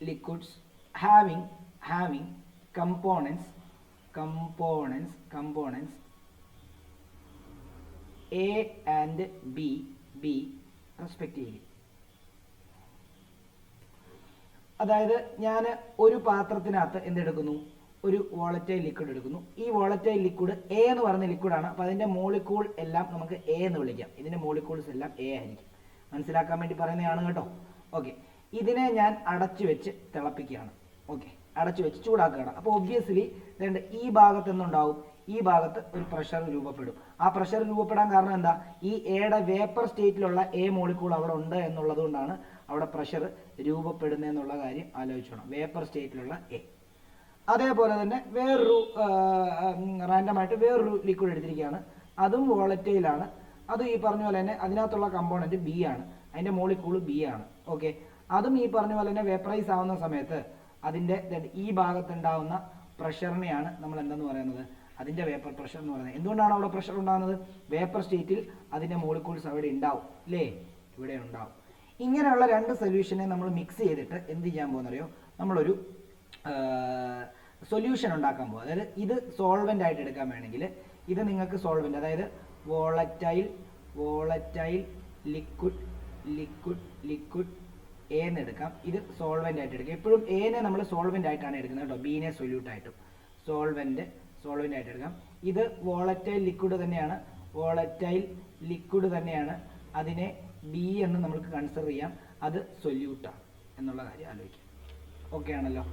liquids having components A and B respectively. അതായത് ഞാൻ ഒരു പാത്രത്തിനകത്ത് എന്തെടുക്കുന്നു, ഒരു വോളറ്റൈൽ ലിക്വിഡ് എടുക്കുന്നു. ഈ വോളറ്റൈൽ ലിക്വിഡ് എ എന്ന് പറയുന്ന ലിക്വിഡാണ്. അപ്പോൾ അതിൻ്റെ മോളിക്യൂൾ എല്ലാം നമുക്ക് എ എന്ന് വിളിക്കാം. ഇതിൻ്റെ മോളിക്യൂൾസ് എല്ലാം എ ആയിരിക്കും. മനസ്സിലാക്കാൻ വേണ്ടി പറയുന്നതാണ് കേട്ടോ. ഓക്കെ, ഇതിനെ ഞാൻ അടച്ചു വെച്ച് തിളപ്പിക്കുകയാണ്. ഓക്കെ, അടച്ചു വെച്ച് ചൂടാക്കുകയാണ്. അപ്പോൾ ഒബ്വിയസ്ലി ഈ ഭാഗത്ത് എന്തുണ്ടാവും, ഈ ഭാഗത്ത് ഒരു പ്രഷർ രൂപപ്പെടും. ആ പ്രഷർ രൂപപ്പെടാൻ കാരണം എന്താ, ഈ എയുടെ വേപ്പർ സ്റ്റേറ്റിലുള്ള എ മോളിക്യൂൾ അവിടെ ഉണ്ട് എന്നുള്ളത് കൊണ്ടാണ് അവിടെ പ്രഷർ രൂപപ്പെടുന്നതെന്നുള്ള കാര്യം ആലോചിച്ചോണം. Vapour സ്റ്റേറ്റിലുള്ള A. അതേപോലെ തന്നെ വേറൊരു റാൻഡമായിട്ട് വേറൊരു ലിക്വിഡ് എടുത്തിരിക്കുകയാണ്. അതും വോളറ്റൈലാണ്. അതും ഈ പറഞ്ഞ പോലെ തന്നെ അതിനകത്തുള്ള കമ്പോണൻറ്റ് ബി ആണ്, അതിൻ്റെ മോളിക്യൂൾ ബി ആണ്. ഓക്കെ, അതും ഈ പറഞ്ഞ പോലെ തന്നെ വേപ്പറൈസ് ആവുന്ന സമയത്ത് അതിൻ്റെ ഈ ഭാഗത്തുണ്ടാവുന്ന പ്രഷറിനെയാണ് നമ്മൾ എന്തെന്ന് പറയുന്നത്, അതിൻ്റെ വേപ്പർ പ്രഷർ എന്ന് പറയുന്നത്. എന്തുകൊണ്ടാണ് അവിടെ പ്രഷർ ഉണ്ടാകുന്നത്, വേപ്പർ സ്റ്റേറ്റിൽ അതിൻ്റെ മോളിക്യൂൾസ് അവിടെ ഉണ്ടാവും അല്ലേ, ഇവിടെ ഉണ്ടാവും. ഇങ്ങനെയുള്ള രണ്ട് സൊല്യൂഷനെ നമ്മൾ മിക്സ് ചെയ്തിട്ട് എന്ത് ചെയ്യാൻ പോകുന്നറിയോ, നമ്മളൊരു സൊല്യൂഷൻ ഉണ്ടാക്കാൻ പോകും. അതായത് ഇത് സോൾവെൻ്റ് ആയിട്ട് എടുക്കാൻ വേണമെങ്കിൽ ഇത് നിങ്ങൾക്ക് സോൾവെൻ്റ്, അതായത് വോളറ്റൈൽ ലിക്വിഡ് എ എന്ന് എടുക്കാം. ഇത് സോൾവെൻ്റ് ആയിട്ട് എടുക്കാം. എപ്പോഴും എനെ നമ്മൾ സോൾവെൻ്റ് ആയിട്ടാണ് എടുക്കുന്നത് കേട്ടോ, ബീനെ സൊല്യൂട്ട് ആയിട്ടും. സോൾവെൻ്റ് ആയിട്ട് എടുക്കാം. ഇത് വോളറ്റൈൽ ലിക്വിഡ് തന്നെയാണ്, അതിനെ ബി എന്ന് നമുക്ക് കൺസിഡർ ചെയ്യാം. അത് സൊല്യൂട്ടാണ് എന്നുള്ള കാര്യം ആലോചിക്കാം. ഓക്കെ ആണല്ലോ.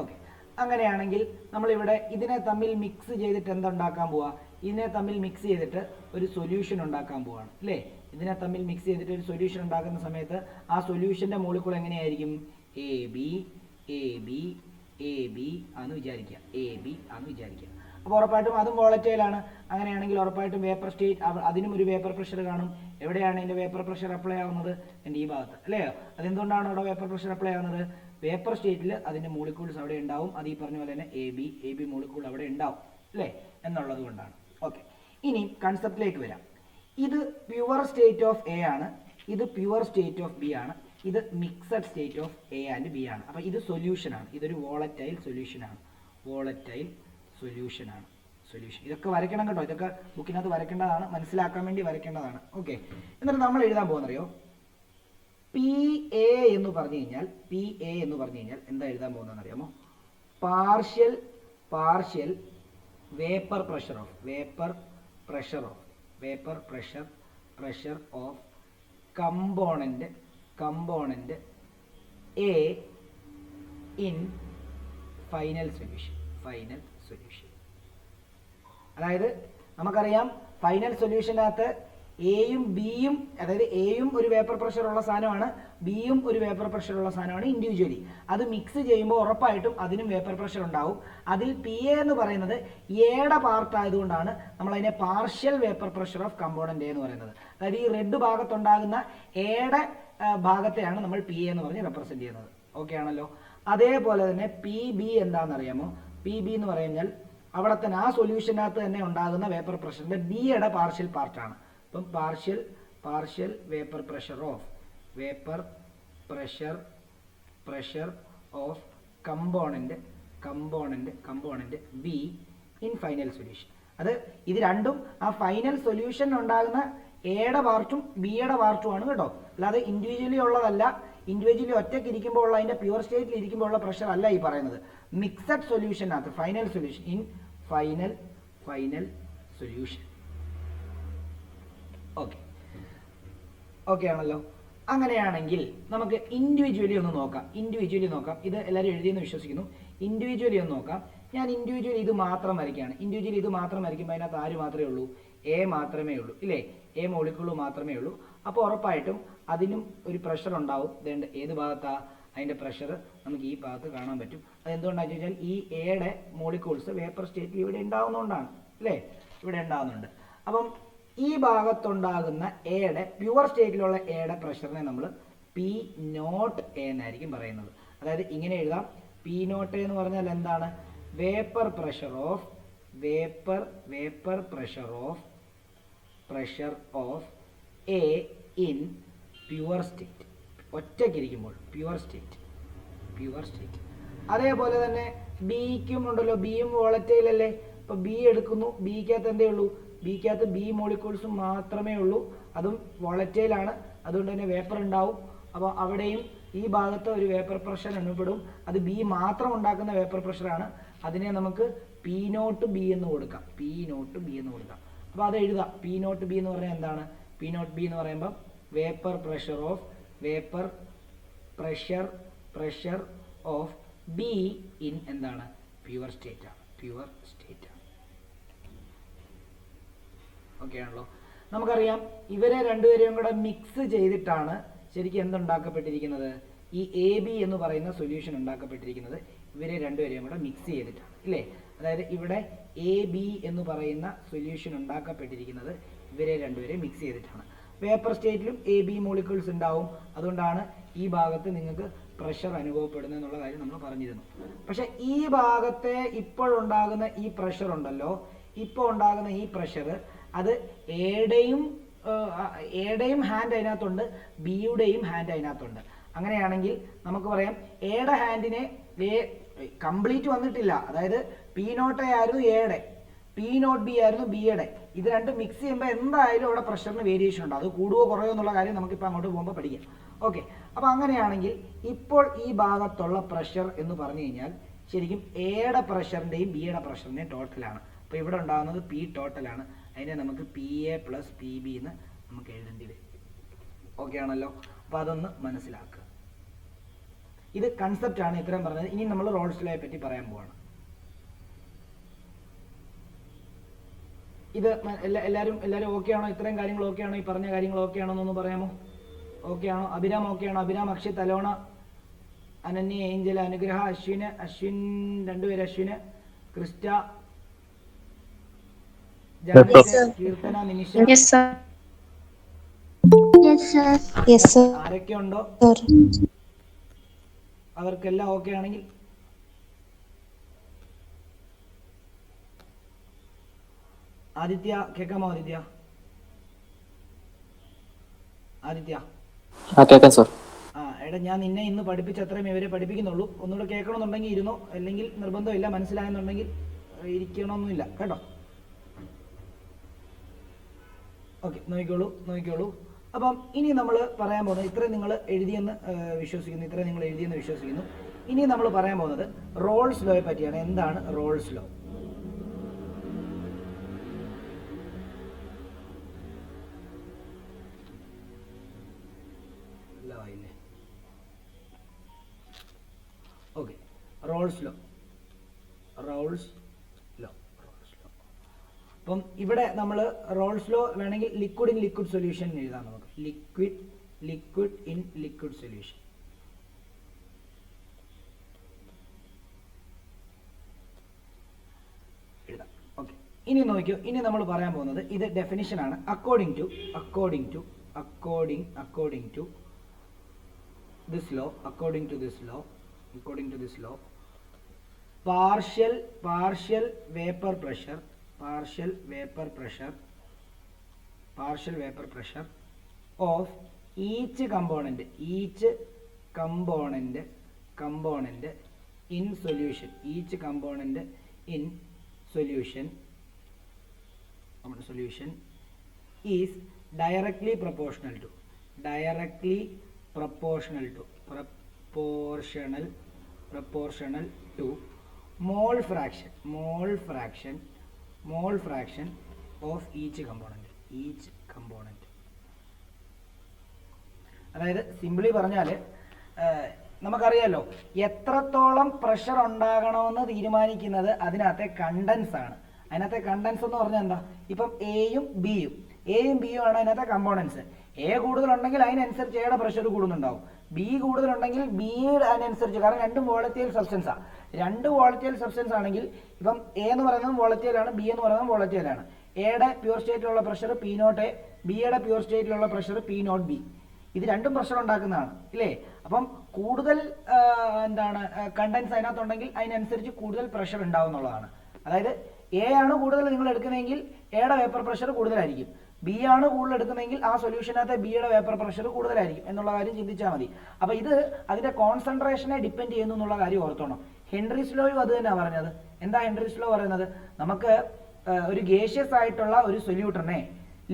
ഓക്കെ, അങ്ങനെയാണെങ്കിൽ നമ്മളിവിടെ ഇതിനെ തമ്മിൽ മിക്സ് ചെയ്തിട്ട് എന്തുണ്ടാക്കാൻ പോവാ, ഇതിനെ തമ്മിൽ മിക്സ് ചെയ്തിട്ട് ഒരു സൊല്യൂഷൻ ഉണ്ടാക്കാൻ പോവാണ് അല്ലേ. ഇതിനെ തമ്മിൽ മിക്സ് ചെയ്തിട്ട് ഒരു സൊല്യൂഷൻ ഉണ്ടാക്കുന്ന സമയത്ത് ആ സൊല്യൂഷൻ്റെ മോളിക്യൂൾ എങ്ങനെയായിരിക്കും, എ ബി ആണെന്ന് വിചാരിക്കുക. അപ്പോൾ ഉറപ്പായിട്ടും അതും വോളറ്റൈലാണ്. അങ്ങനെയാണെങ്കിൽ ഉറപ്പായിട്ടും വേപ്പർ സ്റ്റേറ്റ്, അതിനും ഒരു വേപ്പർ പ്രഷർ കാണും. എവിടെയാണ് ഇതിൻ്റെ വേപ്പർ പ്രഷർ അപ്ലൈ ആവുന്നത്, എൻ്റെ ഈ ഭാഗത്ത് അല്ലയോ. അതെന്തുകൊണ്ടാണ് അവിടെ വേപ്പർ പ്രഷർ അപ്ലൈ ആവുന്നത്, വേപ്പർ സ്റ്റേറ്റിൽ അതിൻ്റെ മോളിക്യൂൾസ് അവിടെ ഉണ്ടാവും. അത് ഈ പറഞ്ഞ പോലെ തന്നെ എ ബി മോളിക്യൂൾ അവിടെ ഉണ്ടാവും അല്ലേ എന്നുള്ളത് കൊണ്ടാണ്. ഓക്കെ, ഇനി കൺസെപ്റ്റിലേക്ക് വരാം. ഇത് പ്യുവർ സ്റ്റേറ്റ് ഓഫ് എ ആണ്, ഇത് പ്യുവർ സ്റ്റേറ്റ് ഓഫ് ബി ആണ്, ഇത് mixed state of A and B ആണ്. അപ്പോൾ ഇത് സൊല്യൂഷനാണ്, ഇതൊരു വോളറ്റൈൽ സൊല്യൂഷനാണ്. ഇതൊക്കെ വരയ്ക്കണം കേട്ടോ, ഇതൊക്കെ ബുക്കിനകത്ത് വരയ്ക്കേണ്ടതാണ്, മനസ്സിലാക്കാൻ വേണ്ടി വരയ്ക്കേണ്ടതാണ്. ഓക്കെ, എന്നിട്ട് നമ്മൾ എഴുതാൻ പോകുന്നറിയോ, പി എ എന്ന് പറഞ്ഞു കഴിഞ്ഞാൽ എന്താ എഴുതാൻ പോകുന്നതെന്ന് അറിയാമോ, partial vapour pressure of component A in final solution. അതായത് നമുക്കറിയാം ഫൈനൽ സൊല്യൂഷനകത്ത് എയും ബിയും, അതായത് എയും ഒരു വേപ്പർ പ്രഷർ ഉള്ള സാധനമാണ്, ബിയും ഒരു വേപ്പർ പ്രഷർ ഉള്ള സാധനമാണ് ഇൻഡിവിജ്വലി. അത് മിക്സ് ചെയ്യുമ്പോൾ ഉറപ്പായിട്ടും അതിനും വേപ്പർ പ്രഷർ ഉണ്ടാവും. അതിൽ പി എ എന്ന് പറയുന്നത് എയുടെ പാർട്ട് ആയതുകൊണ്ടാണ് നമ്മൾ അതിനെ partial vapour pressure of component എന്ന് പറയുന്നത്. അതായത് ഈ റെഡ് ഭാഗത്തുണ്ടാകുന്ന എയുടെ ഭാഗത്തെയാണ് നമ്മൾ പി എ എന്ന് പറഞ്ഞ് റെപ്രസെന്റ് ചെയ്യുന്നത്. ഓക്കെ ആണല്ലോ. അതേപോലെ തന്നെ പി ബി എന്താണെന്നറിയാമോ, പി ബി എന്ന് പറഞ്ഞാൽ അവിടെ തന്നെ ആ സൊല്യൂഷനകത്ത് തന്നെ ഉണ്ടാകുന്ന വേപ്പർ പ്രഷറിന്റെ ബിയുടെ പാർഷ്യൽ പാർട്ടാണ്. അപ്പം partial vapour pressure of component be in final solution. അത് ഇത് രണ്ടും ആ ഫൈനൽ സൊല്യൂഷൻ ഉണ്ടാകുന്ന എയുടെ പാർട്ടും ബിയുടെ പാർട്ടുമാണ് കേട്ടോ, അല്ലാതെ ഇൻഡിവിജ്വലി ഉള്ളതല്ല. ഇൻഡിവിജ്വലി ഒറ്റയ്ക്ക് ഇരിക്കുമ്പോൾ ഉള്ള അതിന്റെ പ്യുവർ സ്റ്റേറ്റിൽ ഇരിക്കുമ്പോൾ ഉള്ള പ്രഷർ അല്ല ഈ പറയുന്നത്. മിക്സഡ് സൊല്യൂഷനകത്ത് ഫൈനൽ സൊല്യൂഷൻ. ഓക്കെ ആണല്ലോ. അങ്ങനെയാണെങ്കിൽ നമുക്ക് ഇൻഡിവിജ്വലി ഒന്ന് നോക്കാം. ഇത് എല്ലാവരും എഴുതിയെന്ന് വിശ്വസിക്കുന്നു. ഇൻഡിവിജ്വലി ഒന്ന് നോക്കാം. ഞാൻ ഇൻഡിവിജ്വലി ഇത് മാത്രം വരയ്ക്കുകയാണ്. വരയ്ക്കുമ്പോൾ അതിനകത്ത് ആര് മാത്രമേ ഉള്ളൂ, എ മാത്രമേ ഉള്ളൂ ഇല്ലേ, എ മോളിക്യൂൾ മാത്രമേ ഉള്ളൂ. അപ്പോൾ ഉറപ്പായിട്ടും അതിനും ഒരു പ്രഷർ ഉണ്ടാവും. ഏത് ഭാഗത്താ അതിൻ്റെ പ്രഷർ നമുക്ക് ഈ ഭാഗത്ത് കാണാൻ പറ്റും. അതെന്തുകൊണ്ടാണെന്ന് വെച്ചാൽ ഈ എയുടെ മോളിക്യൂൾസ് വേപ്പർ സ്റ്റേറ്റിൽ ഇവിടെ ഉണ്ടാവുന്നതുകൊണ്ടാണ്. അല്ലേ, ഇവിടെ ഉണ്ടാകുന്നുണ്ട്. അപ്പം ഈ ഭാഗത്തുണ്ടാകുന്ന എയുടെ പ്യുവർ സ്റ്റേറ്റിലുള്ള എയുടെ പ്രഷറിനെ നമ്മൾ പി നോട്ട് എ എന്നായിരിക്കും പറയുന്നത്. അതായത് ഇങ്ങനെ എഴുതാം, പി നോട്ട് എന്ന് പറഞ്ഞാൽ എന്താണ്? Vapour pressure of A in pure state, ഒറ്റയ്ക്കിരിക്കുമ്പോൾ പ്യുവർ സ്റ്റേറ്റ്. അതേപോലെ തന്നെ ബിക്കും ഉണ്ടല്ലോ, ബിയും വോളറ്റൈൽ അല്ലേ. അപ്പോൾ ബി എടുക്കുന്നു, ബിക്കകത്ത് എന്തേ ഉള്ളൂ? ബിക്കകത്ത് ബി മോളിക്യൂൾസ് മാത്രമേ ഉള്ളൂ, അതും വോളറ്റൈലാണ്, അതുകൊണ്ട് തന്നെ വേപ്പർ ഉണ്ടാവും. അപ്പോൾ അവിടെയും ഈ ഭാഗത്ത് ഒരു വേപ്പർ പ്രഷർ അനുഭവപ്പെടും. അത് ബി മാത്രം ഉണ്ടാക്കുന്ന വേപ്പർ പ്രഷറാണ്. അതിനെ നമുക്ക് പി നോട്ട് ബി എന്ന് കൊടുക്കാം. അപ്പോൾ അത് എഴുതാം. പി നോട്ട് ബി എന്ന് പറഞ്ഞാൽ എന്താണ്? പി നോട്ട് ബി എന്ന് പറയുമ്പോൾ vapour pressure of be in എന്താണ്? പ്യുവർ സ്റ്റേറ്റ് ആണ്. ഓക്കെ ആണല്ലോ. നമുക്കറിയാം ഇവരെ രണ്ടുപേരെയും കൂടെ മിക്സ് ചെയ്തിട്ടാണ് ശരിക്കും എന്തുണ്ടാക്കപ്പെട്ടിരിക്കുന്നത്? ഈ എ ബി എന്ന് പറയുന്ന സൊല്യൂഷൻ ഉണ്ടാക്കപ്പെട്ടിരിക്കുന്നത് ഇവരെ രണ്ടുപേരെയും കൂടെ മിക്സ് ചെയ്തിട്ടാണ്, ഇല്ലേ? അതായത് ഇവിടെ എ ബി എന്ന് പറയുന്ന സൊല്യൂഷൻ ഉണ്ടാക്കപ്പെട്ടിരിക്കുന്നത് ഇവരെ രണ്ടുപേരെയും മിക്സ് ചെയ്തിട്ടാണ്. വേപ്പർ സ്റ്റേറ്റിലും എ ബി മോളിക്യൂൾസ് ഉണ്ടാവും, അതുകൊണ്ടാണ് ഈ ഭാഗത്ത് നിങ്ങൾക്ക് പ്രഷർ അനുഭവപ്പെടുന്നത് എന്നുള്ള കാര്യം നമ്മൾ പറഞ്ഞിരുന്നു. പക്ഷെ ഈ ഭാഗത്തെ ഇപ്പോഴുണ്ടാകുന്ന ഈ പ്രഷർ ഉണ്ടല്ലോ, ഇപ്പോൾ ഉണ്ടാകുന്ന ഈ പ്രഷർ അത് എയുടെയും ഹാൻഡ് അതിനകത്തുണ്ട്, ബിയുടെയും ഹാൻഡ് അതിനകത്തുണ്ട്. അങ്ങനെയാണെങ്കിൽ നമുക്ക് പറയാം എയുടെ ഹാൻഡിനെ കംപ്ലീറ്റ് വന്നിട്ടില്ല. അതായത് പി നോട്ട് എ ആയിരുന്നു എയുടെ, പി നോട്ട് ബി ആയിരുന്നു ബിയുടെ. ഇത് രണ്ടും മിക്സ് ചെയ്യുമ്പോൾ എന്തായാലും അവിടെ പ്രഷറിന് വേരിയേഷൻ ഉണ്ട്. അത് കൂടുവോ കുറയോ എന്നുള്ള കാര്യം നമുക്കിപ്പോൾ അങ്ങോട്ട് പോകുമ്പോൾ പഠിക്കാം. ഓക്കെ, അപ്പോൾ അങ്ങനെയാണെങ്കിൽ ഇപ്പോൾ ഈ ഭാഗത്തുള്ള പ്രഷർ എന്ന് പറഞ്ഞു കഴിഞ്ഞാൽ ശരിക്കും എയുടെ പ്രഷറിൻ്റെയും ബിയുടെ പ്രഷറിൻ്റെയും ടോട്ടലാണ്. അപ്പോൾ ഇവിടെ ഉണ്ടാകുന്നത് പി ടോട്ടലാണ്. അതിനെ നമുക്ക് P A plus P B എന്ന് നമുക്ക് എഴുതേണ്ടി വരും. ഓക്കെ ആണല്ലോ. അപ്പോൾ അതൊന്ന് മനസ്സിലാക്കുക. ഇത് കൺസെപ്റ്റ് ആണ് ഇത്രയും പറഞ്ഞത്. ഇനി നമ്മൾ റോൾസ് ലോയെ പറ്റി പറയാൻ പോവാണ്. ഇത് എല്ലാവരും ഓക്കെ ആണോ? ഇത്രയും കാര്യങ്ങൾ ഓക്കെ ആണോ? ഈ പറഞ്ഞ കാര്യങ്ങൾ ഓക്കെ ആണോ എന്നൊന്ന് പറയാമോ? ഓക്കെ ആണോ? അഭിരാം ഓക്കെ ആണോ? അഭിരാം, അക്ഷയ്, അലോണ, അനന്യ, ഏഞ്ചൽ, അനുഗ്രഹ, അശ്വിൻ രണ്ടുപേര്, അശ്വിന്, ക്രിസ്റ്റ, കീർത്തന, നിമിഷ, ആരൊക്കെ ഉണ്ടോ അവർക്കെല്ലാം ഓക്കെ ആണെങ്കിൽ ആദിത്യ കേൾക്കാമോ? ആദിത്യ കേൾക്കാം സർ. എടാ, ഞാൻ നിന്നെ ഇന്ന് പഠിപ്പിച്ച അത്രയും ഇവരെ പഠിപ്പിക്കുന്നുള്ളൂ. ഒന്നുകൂടെ കേൾക്കണമെന്നുണ്ടെങ്കിൽ ഇരുന്നോ, അല്ലെങ്കിൽ നിർബന്ധമില്ല. മനസ്സിലായെന്നുണ്ടെങ്കിൽ ഇരിക്കണമെന്നില്ല കേട്ടോ. ഓക്കെ, നോക്കിക്കോളൂ. അപ്പം ഇനി നമ്മൾ പറയാൻ പോകുന്നത് ഇത്രയും നിങ്ങൾ എഴുതിയെന്ന് വിശ്വസിക്കുന്നു. ഇനി നമ്മൾ പറയാൻ പോകുന്നത് റോൾസ് ലോയെ പറ്റിയാണ്. എന്താണ് Raoult's law? Okay, Raoult's law. അപ്പം ഇവിടെ നമ്മൾ റോൾസ് ലോ വേണമെങ്കിൽ ലിക്വിഡ് ഇൻ ലിക്വിഡ് സൊല്യൂഷൻ എഴുതാം. നമുക്ക് ലിക്വിഡ് ഇൻ ലിക്വിഡ് സൊല്യൂഷൻ. എഴുതാം. ഓക്കെ, ഇനി നോക്കിയോ. ഇനി നമ്മൾ പറയാൻ പോകുന്നത് ഇത് ഡെഫിനിഷൻ ആണ്. According to this law, partial vapor pressure of each component in solution, is directly proportional to mole fraction of each component. അതായത് സിംപിളി പറഞ്ഞാൽ നമുക്കറിയാലോ എത്രത്തോളം പ്രഷർ ഉണ്ടാകണമെന്ന് തീരുമാനിക്കുന്നത് അതിനകത്തെ കണ്ടൻസ് ആണ്. അതിനകത്തെ കണ്ടൻസ് എന്ന് പറഞ്ഞാൽ എന്താ? ഇപ്പം എയും ബിയും എയും ബിയും ആണ് അതിനകത്തെ കമ്പോണൻസ്. എ കൂടുതലുണ്ടെങ്കിൽ അതിനനുസരിച്ച് എയുടെ പ്രഷർ കൂടുന്നുണ്ടാവും, ബി കൂടുതലുണ്ടെങ്കിൽ ബിയുടെ അതിനനുസരിച്ച്, കാരണം രണ്ടും വോളറ്റൈൽ സബ്സ്റ്റൻസാണ്. രണ്ട് വോളറ്റൈൽ സബ്സ്റ്റൻസ് ആണെങ്കിൽ ഇപ്പം എ എന്ന് പറയുന്നത് വോളറ്റൈലാണ്, ബി എന്ന് പറയുന്നത് വോളറ്റൈലാണ്. എയുടെ പ്യൂർ സ്റ്റേറ്റിലുള്ള പ്രഷർ പി നോട്ട് എ, ബിയുടെ പ്യൂർ സ്റ്റേറ്റിലുള്ള പ്രഷർ പി നോട്ട് ബി. ഇത് രണ്ടും പ്രഷർ ഉണ്ടാക്കുന്നതാണ് ഇല്ലേ. അപ്പം കൂടുതൽ കണ്ടൻസ് അതിനകത്തുണ്ടെങ്കിൽ അതിനനുസരിച്ച് കൂടുതൽ പ്രഷർ ഉണ്ടാവും എന്നുള്ളതാണ്. അതായത് എ ആണ് കൂടുതൽ നിങ്ങൾ എടുക്കുന്നതെങ്കിൽ എയുടെ വേപ്പർ പ്രഷർ കൂടുതലായിരിക്കും, ബി ആണ് കൂടുതൽ എടുക്കുന്നതെങ്കിൽ ആ സൊല്യൂഷനകത്തെ ബിയുടെ വേപ്പർ പ്രഷർ കൂടുതലായിരിക്കും എന്നുള്ള കാര്യം ചിന്തിച്ചാൽ മതി. അപ്പോൾ ഇത് അതിന്റെ കോൺസെൻട്രേഷനെ ഡിപ്പെൻഡ് ചെയ്യുന്നു എന്നുള്ള കാര്യം ഓർത്തോണം. ഹെൻറീസ് ലോയും അത് തന്നെയാണ് പറഞ്ഞത്. എന്താ ഹെൻറീസ് ലോ പറയുന്നത്? നമുക്ക് ഒരു ഗേഷ്യസ് ആയിട്ടുള്ള ഒരു സൊല്യൂട്ടറിനെ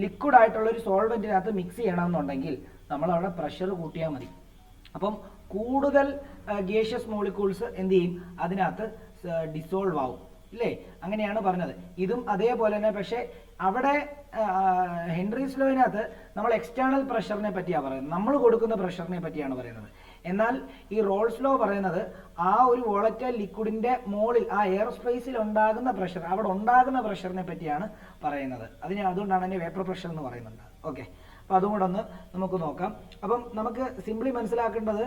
ലിക്വിഡ് ആയിട്ടുള്ള ഒരു സോൾവെന്റിനകത്ത് മിക്സ് ചെയ്യണമെന്നുണ്ടെങ്കിൽ നമ്മൾ അവിടെ പ്രഷർ കൂട്ടിയാൽ മതി. അപ്പം കൂടുതൽ ഗേഷ്യസ് മോളിക്യൂൾസ് എന്ത് ചെയ്യും? അതിനകത്ത് ഡിസോൾവ് ആവും ഇല്ലേ. അങ്ങനെയാണ് പറഞ്ഞത്. ഇതും അതേപോലെ തന്നെ. പക്ഷേ അവിടെ ഹെൻറീസ് ലോയിനകത്ത് നമ്മൾ എക്സ്റ്റേണൽ പ്രഷറിനെ പറ്റിയാണ് പറയുന്നത്, നമ്മൾ കൊടുക്കുന്ന പ്രഷറിനെ പറ്റിയാണ് പറയുന്നത്. എന്നാൽ ഈ റോൾസ് ലോ പറയുന്നത് ആ ഒരു വോളറ്റൈൽ ലിക്വിഡിന്റെ മോളിൽ ആ എയർ സ്പേസിൽ ഉണ്ടാകുന്ന പ്രഷർ, അവിടെ ഉണ്ടാകുന്ന പ്രഷറിനെ പറ്റിയാണ് പറയുന്നത്. അതുകൊണ്ടാണ് അതിന്റെ വേപ്പർ പ്രഷർ എന്ന് പറയുന്നത്. ഓക്കെ, അപ്പോൾ അതും കൂടെ ഒന്ന് നമുക്ക് നോക്കാം. അപ്പം നമുക്ക് സിംപ്ലി മനസ്സിലാക്കേണ്ടത്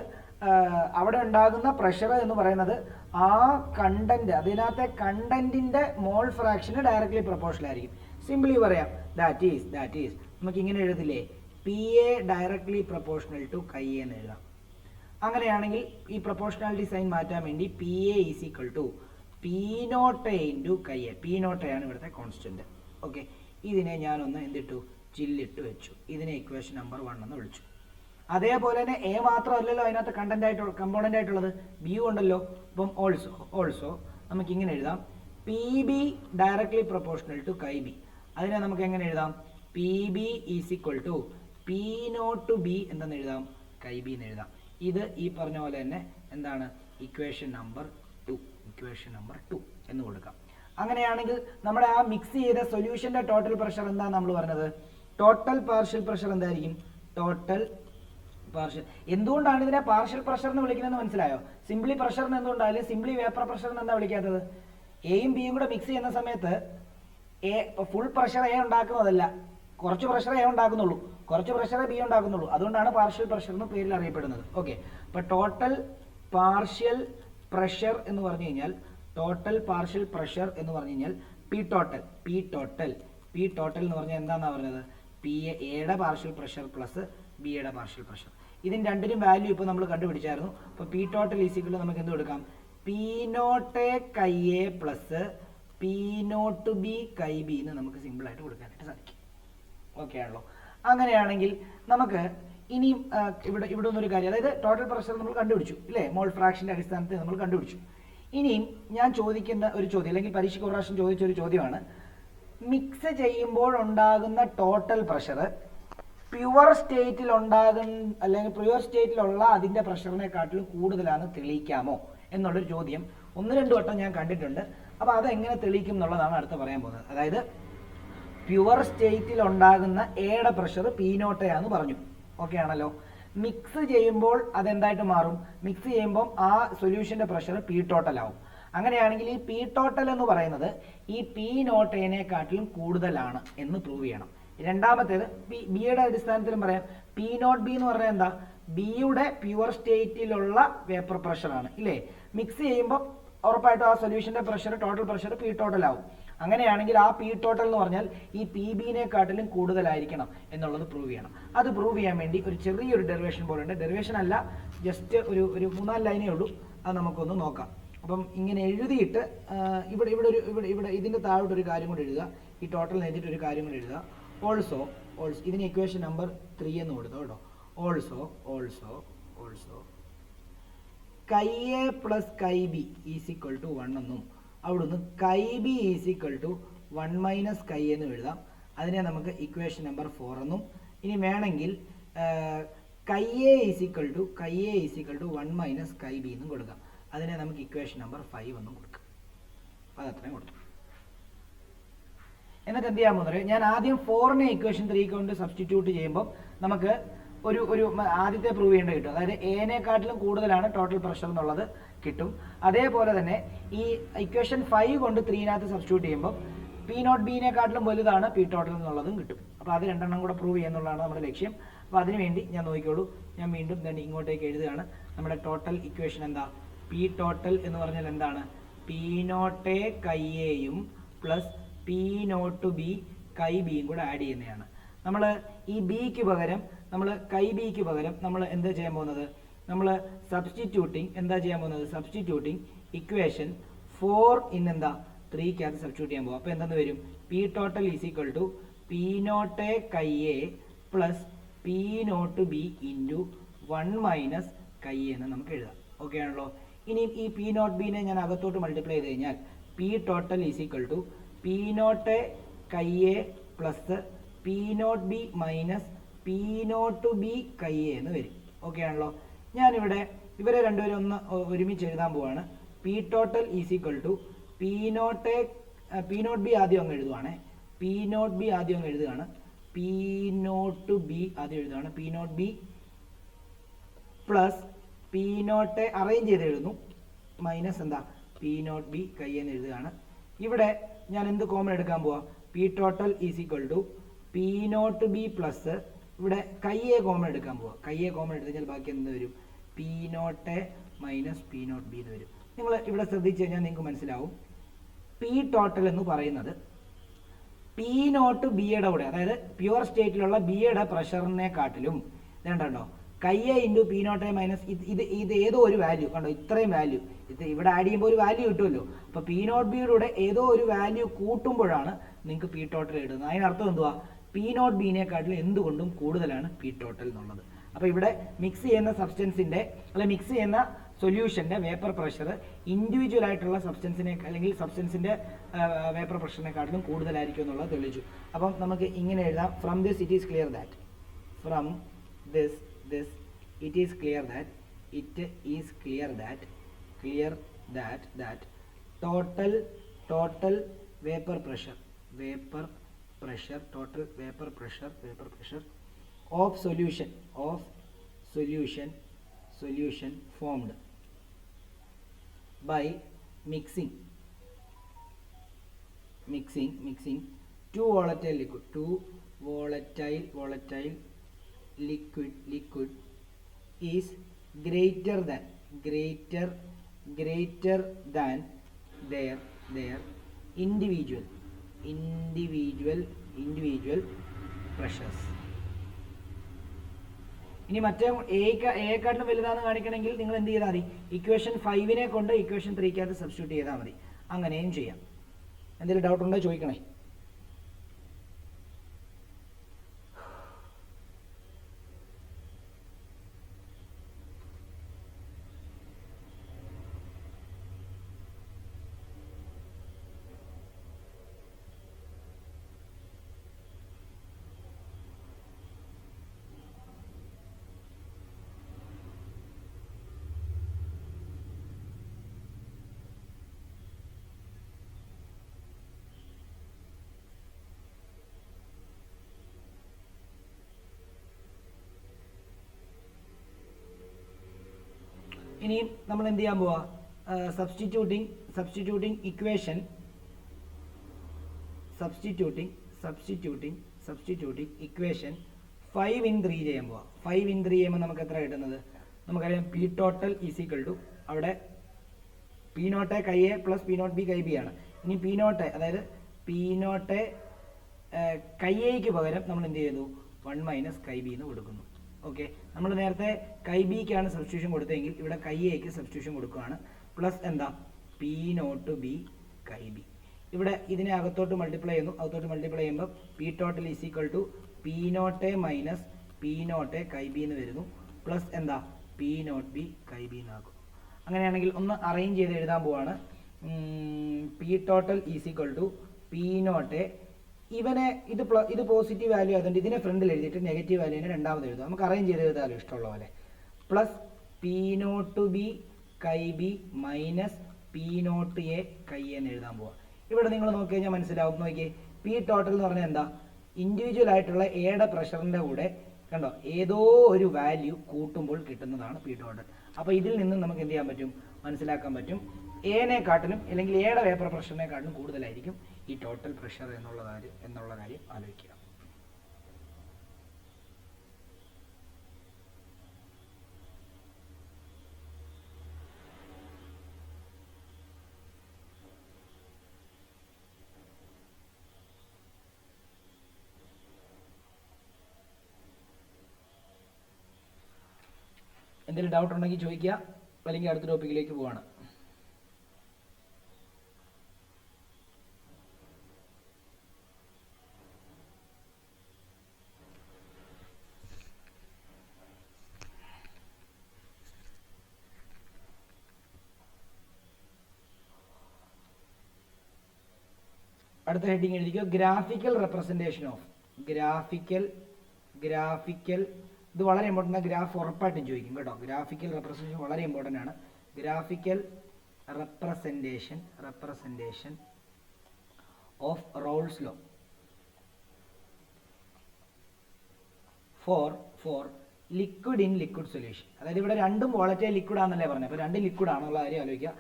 അവിടെ ഉണ്ടാകുന്ന പ്രഷർ എന്ന് പറയുന്നത് ആ കണ്ടന്റ്, അതിനകത്തെ കണ്ടന്റിന്റെ മോൾ ഫ്രാക്ഷന് ഡയറക്ട്ലി പ്രൊപ്പോർഷണൽ ആയിരിക്കും. സിംപ്ലി പറയാം, ദാറ്റ് ഈസ് നമുക്ക് ഇങ്ങനെ എഴുതില്ലേ, P A directly proportional to chi എന്ന് എഴുതാം. അങ്ങനെയാണെങ്കിൽ ഈ പ്രൊപ്പോർഷണാലിറ്റി സൈൻ മാറ്റാൻ വേണ്ടി P A is equal to P not A into chi A. P not A ആണ് ഇവിടുത്തെ കോൺസ്റ്റന്റ്. ഓക്കെ, ഇതിനെ ഞാനൊന്ന് എന്തിട്ടു, ചില്ലിട്ട് വെച്ചു. ഇതിനെ ഇക്വേഷൻ നമ്പർ 1 എന്ന് വിളിച്ചു. അതേപോലെ തന്നെ എ മാത്രമല്ലല്ലോ അതിനകത്ത് കമ്പോണന്റ് ആയിട്ടുള്ളത്, ബി ഉണ്ടല്ലോ. അപ്പം ഓൾസോ നമുക്ക് ഇങ്ങനെ എഴുതാം, P B directly proportional to chi B. അതിനെ നമുക്ക് എങ്ങനെ എഴുതാം? P B is equal to P naught to B എന്തെന്ന് എഴുതാം? കൈ ബി എന്ന് എഴുതാം. ഇത് ഈ പറഞ്ഞ പോലെ തന്നെ എന്താണ്, ഇക്വേഷൻ നമ്പർ 2 എന്ന് കൊടുക്കാം. അങ്ങനെയാണെങ്കിൽ നമ്മുടെ ആ മിക്സ് ചെയ്ത സൊല്യൂഷന്റെ ടോട്ടൽ പ്രഷർ എന്താണ് നമ്മൾ പറഞ്ഞത്? ടോട്ടൽ പാർഷ്യൽ പ്രഷർ എന്തായിരിക്കും? Total partial. എന്തുകൊണ്ടാണ് ഇതിനെ പാർഷ്യൽ പ്രഷർ എന്ന് വിളിക്കുന്നതെന്ന് മനസ്സിലായോ? സിംപ്ലി പ്രഷറിന് എന്തുകൊണ്ടായാലും സിംപ്ലി വേപ്പർ പ്രഷറിന് എന്താ വിളിക്കാത്തത്? എയും ബിയും കൂടെ മിക്സ് ചെയ്യുന്ന സമയത്ത് ഫുൾ പ്രഷർ എ ഉണ്ടാക്കുന്നതല്ല, കുറച്ച് പ്രഷർ എ ഉണ്ടാക്കുന്നുള്ളൂ, കുറച്ച് പ്രഷർ ബി ഉണ്ടാക്കുന്നുള്ളൂ. അതുകൊണ്ടാണ് പാർഷ്യൽ പ്രഷർ എന്ന് പേരിൽ അറിയപ്പെടുന്നത്. ഓക്കെ, അപ്പോൾ ടോട്ടൽ പാർഷ്യൽ പ്രഷർ എന്ന് പറഞ്ഞു കഴിഞ്ഞാൽ, ടോട്ടൽ പാർഷ്യൽ പ്രഷർ എന്ന് പറഞ്ഞു കഴിഞ്ഞാൽ പി ടോട്ടൽ എന്ന് പറഞ്ഞാൽ എന്താണെന്നാണ് പറഞ്ഞത്? പി എയുടെ പാർഷ്യൽ പ്രഷർ പ്ലസ് ബിയുടെ പാർഷ്യൽ പ്രഷർ. ഇതിന് രണ്ടിനും വാല്യൂ ഇപ്പോൾ നമ്മൾ കണ്ടുപിടിച്ചായിരുന്നു. അപ്പോൾ പി ടോട്ടൽ ഈസിക്കൽ നമുക്ക് എന്ത് കൊടുക്കാം? P not A chi A plus P not B chi B എന്ന് നമുക്ക് സിമ്പിളായിട്ട് കൊടുക്കാനായിട്ട് സാധിക്കും. ഓക്കെ ആണല്ലോ. അങ്ങനെയാണെങ്കിൽ നമുക്ക് ഇനിയും ഇവിടെ നിന്നൊരു കാര്യം, അതായത് ടോട്ടൽ പ്രഷർ നമ്മൾ കണ്ടുപിടിച്ചു ഇല്ലേ, മോൾ ഫ്രാക്ഷന്റെ അടിസ്ഥാനത്തിൽ നമ്മൾ കണ്ടുപിടിച്ചു. ഇനിയും ഞാൻ ചോദിക്കുന്ന ഒരു ചോദ്യം, അല്ലെങ്കിൽ പരീക്ഷയ്ക്ക് ഒരു പ്രാവശ്യം ചോദിച്ച ഒരു ചോദ്യമാണ്, മിക്സ് ചെയ്യുമ്പോൾ ഉണ്ടാകുന്ന ടോട്ടൽ പ്രഷർ പ്യുവർ സ്റ്റേറ്റിൽ അല്ലെങ്കിൽ പ്യുവർ സ്റ്റേറ്റിലുള്ള അതിന്റെ പ്രഷറിനെക്കാട്ടിലും കൂടുതലാണ് തെളിയിക്കാമോ എന്നുള്ളൊരു ചോദ്യം 1-2 വട്ടം ഞാൻ കണ്ടിട്ടുണ്ട്. അപ്പോൾ അതെങ്ങനെ തെളിയിക്കും എന്നുള്ളതാണ് അടുത്ത് പറയാൻ പോകുന്നത്. അതായത് പ്യുവർ സ്റ്റേറ്റിൽ ഉണ്ടാകുന്ന എയുടെ പ്രഷർ പി നോട്ട് എ എന്ന് പറഞ്ഞു. ഓക്കെ ആണല്ലോ. മിക്സ് ചെയ്യുമ്പോൾ അതെന്തായിട്ട് മാറും? മിക്സ് ചെയ്യുമ്പോൾ ആ സൊല്യൂഷന്റെ പ്രഷർ പി ടോട്ടൽ ആവും. അങ്ങനെയാണെങ്കിൽ ഈ പി ടോട്ടൽ എന്ന് പറയുന്നത് ഈ പി നോട്ട് എനെക്കാട്ടിലും കൂടുതലാണ് എന്ന് പ്രൂവ് ചെയ്യണം. രണ്ടാമത്തേത് ബിയുടെ അടിസ്ഥാനത്തിലും പറയാം. പി നോട്ട് ബി എന്ന് പറഞ്ഞാൽ എന്താ? ബിയുടെ പ്യുവർ സ്റ്റേറ്റിലുള്ള വേപ്പർ പ്രഷറാണ് ഇല്ലേ. മിക്സ് ചെയ്യുമ്പോൾ ഉറപ്പായിട്ടും ആ സൊല്യൂഷന്റെ pressure, total pressure P total ആവും. അങ്ങനെയാണെങ്കിൽ ആ പി ടോട്ടൽ എന്ന് പറഞ്ഞാൽ ഈ പി ബിനെക്കാട്ടിലും കൂടുതലായിരിക്കണം എന്നുള്ളത് പ്രൂവ് ചെയ്യണം. അത് പ്രൂവ് ചെയ്യാൻ വേണ്ടി ഒരു ചെറിയൊരു ഡെറിവേഷൻ പോലെ ഉണ്ട്. ഡെറിവേഷൻ അല്ല, ജസ്റ്റ് ഒരു 3-4 ലൈനേ ഉള്ളൂ. അത് നമുക്കൊന്ന് നോക്കാം. അപ്പം ഇങ്ങനെ എഴുതിയിട്ട് ഇവിടെ ഇതിന്റെ താഴോട്ടൊരു കാര്യം കൂടി എഴുതുക. ഈ ടോട്ടൽ എഴുതിയിട്ട് ഒരു കാര്യം കൂടി എഴുതുക. ഓൾസോ ഇതിന് ഇക്വേഷൻ നമ്പർ 3 എന്ന് കൊടുത്തു കേട്ടോ. Also chi A plus chi B is equal to 1 എന്നും അവിടുന്ന് chi B is equal to 1 minus chi എന്ന് എഴുതാം. അതിനെ നമുക്ക് ഇക്വേഷൻ നമ്പർ 4 എന്നും, ഇനി വേണമെങ്കിൽ chi A is equal to 1 minus chi B എന്നും കൊടുക്കാം. അതിനെ നമുക്ക് ഇക്വേഷൻ നമ്പർ 5 എന്നും കൊടുക്കാം. അതത്രയും കൊടുത്തു. എന്നിട്ട് എന്ത് ചെയ്യാൻ പോകുന്നത്? ഞാൻ ആദ്യം 4നെ ഇക്വേഷൻ 3 കൊണ്ട് സബ്സ്റ്റിറ്റ്യൂട്ട് ചെയ്യുമ്പോൾ നമുക്ക് ഒരു ആദ്യത്തെ പ്രൂവ് ചെയ്യേണ്ട കിട്ടും. അതായത് എനെക്കാട്ടിലും കൂടുതലാണ് ടോട്ടൽ പ്രഷർ എന്നുള്ളത് കിട്ടും. അതേപോലെ തന്നെ ഈ ഇക്വേഷൻ 5 കൊണ്ട് 3നകത്ത് സബ്സ്റ്റിറ്റ്യൂട്ട് ചെയ്യുമ്പോൾ പി നോട്ട് ബിനെക്കാട്ടിലും വലുതാണ് പി ടോട്ടൽ എന്നുള്ളതും കിട്ടും. അപ്പോൾ അത് രണ്ടെണ്ണം കൂടെ പ്രൂവ് ചെയ്യുന്നുള്ളതാണ് നമ്മുടെ ലക്ഷ്യം. അപ്പോൾ അതിനുവേണ്ടി ഞാൻ നോക്കിക്കോളൂ, ഞാൻ വീണ്ടും തന്നെ ഇങ്ങോട്ടേക്ക് എഴുതുകയാണ്. നമ്മുടെ ടോട്ടൽ ഇക്വേഷൻ എന്താ? പി ടോട്ടൽ എന്ന് പറഞ്ഞാൽ എന്താണ്? പി നോട്ട് എ കൈ എയും പ്ലസ് പി നോട്ട് ബി കൈ ബിയും കൂടെ ആഡ് ചെയ്യുന്നതാണ്. നമ്മൾ ഈ ബിക്ക് പകരം കൈ ബിക്ക് പകരം നമ്മൾ എന്താ ചെയ്യാൻ പോകുന്നത്? നമ്മൾ സബ്സ്റ്റിറ്റ്യൂട്ടിങ് എന്താ ചെയ്യാൻ പോകുന്നത്? സബ്സ്റ്റിറ്റ്യൂട്ടിങ് ഇക്വേഷൻ 4 ഇൻ എന്താ 3 സബ്സ്റ്റിറ്റ്യൂട്ട് ചെയ്യാൻ പോകും. അപ്പോൾ എന്തെന്ന് വരും? P total is equal to P not A chi A plus P not B into 1 minus chi A എന്ന് നമുക്ക് എഴുതാം. ഓക്കെ ആണല്ലോ. ഇനി ഈ പി നോട്ട് ബിനെ ഞാൻ അകത്തോട്ട് മൾട്ടിപ്ലൈ ചെയ്ത് കഴിഞ്ഞാൽ P total is equal to P not A chi A plus P not B minus P not B chi A എന്ന് വരും. ഓക്കെ ആണല്ലോ. ഞാനിവിടെ ഇവരെ രണ്ടുപേരും ഒന്ന് ഒരുമിച്ച് എഴുതാൻ പോവാണ്. P total is equal to P not B ആദ്യം അങ്ങ് എഴുതുവാണ്. പി നോട്ട് ബി ആദ്യം അങ്ങ് എഴുതുകയാണ്. പി നോട്ട് ബി ആദ്യം എഴുതുകയാണ്. P not B plus P naught arrange ചെയ്ത് എഴുതുന്നു മൈനസ് എന്താ പി നോട്ട് ബി കൈ എന്ന് എഴുതുകയാണ്. ഇവിടെ ഞാൻ എന്ത് കോമൺ എടുക്കാൻ പോവാ? P total is equal to P not B plus ഇവിടെ കൈ എ കോമൺ എടുക്കാൻ പോവാ. കൈ എ കോമൺ എടുത്തു കഴിഞ്ഞാൽ ബാക്കി എന്ത് വരും? P nought minus P not B എന്ന് വരും. നിങ്ങൾ ഇവിടെ ശ്രദ്ധിച്ചു കഴിഞ്ഞാൽ നിങ്ങൾക്ക് മനസ്സിലാവും, പി ടോട്ടൽ എന്ന് പറയുന്നത് പി നോട്ട് ബിയുടെ കൂടെ, അതായത് പ്യുവർ സ്റ്റേറ്റിലുള്ള ബിയുടെ പ്രഷറിനെക്കാട്ടിലും ഇതുണ്ടോ chi A into P not A minus ഇത് ഏതോ ഒരു വാല്യൂ കണ്ടോ, ഇത്രയും വാല്യൂ ഇത് ഇവിടെ ആഡ് ചെയ്യുമ്പോൾ ഒരു വാല്യൂ കിട്ടുമല്ലോ. അപ്പോൾ പി നോട്ട് ബിയുടെ കൂടെ ഏതോ ഒരു വാല്യൂ കൂട്ടുമ്പോഴാണ് നിങ്ങൾക്ക് പി ടോട്ടൽ എഴുതുന്നത്. അതിനർത്ഥം എന്തുവാ? പി നോട്ട് ബിനെക്കാട്ടിലും എന്തുകൊണ്ടും കൂടുതലാണ് പി ടോട്ടൽ എന്നുള്ളത്. അപ്പോൾ ഇവിടെ മിക്സ് ചെയ്യുന്ന സബ്സ്റ്റൻസിൻ്റെ മിക്സ് ചെയ്യുന്ന സൊല്യൂഷൻ്റെ വേപ്പർ പ്രഷർ ഇൻഡിവിജ്വൽ ആയിട്ടുള്ള സബ്സ്റ്റൻസിനെ അല്ലെങ്കിൽ സബ്സ്റ്റൻസിൻ്റെ വേപ്പർ പ്രഷറിനെക്കാട്ടിലും കൂടുതലായിരിക്കും എന്നുള്ളത് തെളിയിച്ചു. അപ്പം നമുക്ക് ഇങ്ങനെ എഴുതാം. From this it is clear that from this it is clear that total vapor pressure total vapor pressure of solution formed by mixing two volatile liquid is greater than their individual pressures. ഇനി മറ്റേ എക്കാട്ടിലും വലുതാണെന്ന് കാണിക്കണമെങ്കിൽ നിങ്ങൾ എന്ത് ചെയ്താൽ മതി? Equation 5നെ കൊണ്ട് equation 3 substitute ചെയ്താൽ മതി. അങ്ങനെയും ചെയ്യാം. എന്തെങ്കിലും ഡൗട്ട് ഉണ്ടോ ചോദിക്കണേ. ഇനിയും നമ്മൾ എന്ത് ചെയ്യാൻ പോവാ? സബ്സ്റ്റിറ്റ്യൂട്ടിംഗ് ഇക്വേഷൻ ഇക്വേഷൻ 5 in 3 ചെയ്യാൻ പോവാ. 5 in 3 ചെയ്യുമ്പോൾ നമുക്ക് എത്ര കിട്ടുന്നത്? നമുക്കറിയാം P total is equal to അവിടെ P not A chi A plus P not B chi B ആണ്. ഇനി പി നോട്ട് അതായത് പി നോട്ട് കൈ എക്ക് പകരം നമ്മൾ എന്ത് ചെയ്തു? 1 മൈനസ് കൈ ബി എന്ന് കൊടുക്കുന്നു. ഓക്കെ, നമ്മൾ നേരത്തെ കൈ ബിക്കാണ് സബ്സ്റ്റിറ്റ്യൂഷൻ കൊടുത്തതെങ്കിൽ ഇവിടെ കൈ എക്ക് സബ്സ്റ്റിറ്റ്യൂഷൻ കൊടുക്കുകയാണ്. പ്ലസ് എന്താ? P not B chi B. ഇവിടെ ഇതിനെ അകത്തോട്ട് മൾട്ടിപ്ലൈ ചെയ്യുന്നു. അകത്തോട്ട് മൾട്ടിപ്ലൈ ചെയ്യുമ്പോൾ P total is equal to P not A minus P not A chi B എന്ന് വരുന്നു. പ്ലസ് എന്താ? P not B chi B എന്നാക്കും. അങ്ങനെയാണെങ്കിൽ ഒന്ന് അറേഞ്ച് ചെയ്ത് എഴുതാൻ പോവാണ്. P total is equal to P not A ഇവനെ ഇത് പോസിറ്റീവ് വാല്യൂ ആയതുകൊണ്ട് ഇതിനെ ഫ്രണ്ടിൽ എഴുതിയിട്ട് നെഗറ്റീവ് വാല്യൂവിനെ രണ്ടാമത് എഴുതുക. നമുക്ക് അറേഞ്ച് ചെയ്ത് എഴുതാമല്ലോ ഇഷ്ടമുള്ള പോലെ. Plus P not B chi B minus P not A chi എന്ന് എഴുതാൻ പോവാം. ഇവിടെ നിങ്ങൾ നോക്കി കഴിഞ്ഞാൽ മനസ്സിലാവും. നോക്കിയേ, പി ടോട്ടൽ എന്ന് പറഞ്ഞാൽ എന്താ? ഇൻഡിവിജ്വൽ ആയിട്ടുള്ള എയുടെ പ്രഷറിൻ്റെ കൂടെ കണ്ടോ ഏതോ ഒരു വാല്യൂ കൂട്ടുമ്പോൾ കിട്ടുന്നതാണ് പി ടോട്ടൽ. അപ്പോൾ ഇതിൽ നിന്ന് നമുക്ക് എന്ത് ചെയ്യാൻ പറ്റും? മനസ്സിലാക്കാൻ പറ്റും എനെക്കാട്ടിലും അല്ലെങ്കിൽ എയുടെ വേപ്പർ പ്രഷറിനെക്കാട്ടിലും കൂടുതലായിരിക്കും ഈ ടോട്ടൽ പ്രഷർ എന്നുള്ള കാര്യം ആലോചിക്കുക. എന്തെങ്കിലും ഡൗട്ട് ഉണ്ടെങ്കിൽ ചോദിക്കുക, അല്ലെങ്കിൽ അടുത്ത ടോപ്പിക്കിലേക്ക് പോവാണ്. അടുത്ത ഹെഡിങ് എഴുതിക്കോ, ഗ്രാഫിക്കൽ റെപ്രസെൻറ്റേഷൻ ഓഫ്. ഗ്രാഫിക്കൽ ഇത് വളരെ ഇമ്പോർട്ടൻ്റ് ആണ്. ഗ്രാഫ് ഉറപ്പായിട്ടും ചോദിക്കും കേട്ടോ. ഗ്രാഫിക്കൽ റെപ്രസെൻറ്റേഷൻ വളരെ ഇമ്പോർട്ടൻ്റ് ആണ്. Graphical representation of Raoult's law for liquid in liquid solution. അതായത് ഇവിടെ രണ്ടും വോളറ്റൈൽ ലിക്വിഡ് ആണെന്നല്ലേ പറഞ്ഞത്. അപ്പോൾ രണ്ട് ലിക്വിഡ് ആണെന്നുള്ള കാര്യം ആലോചിക്കുക.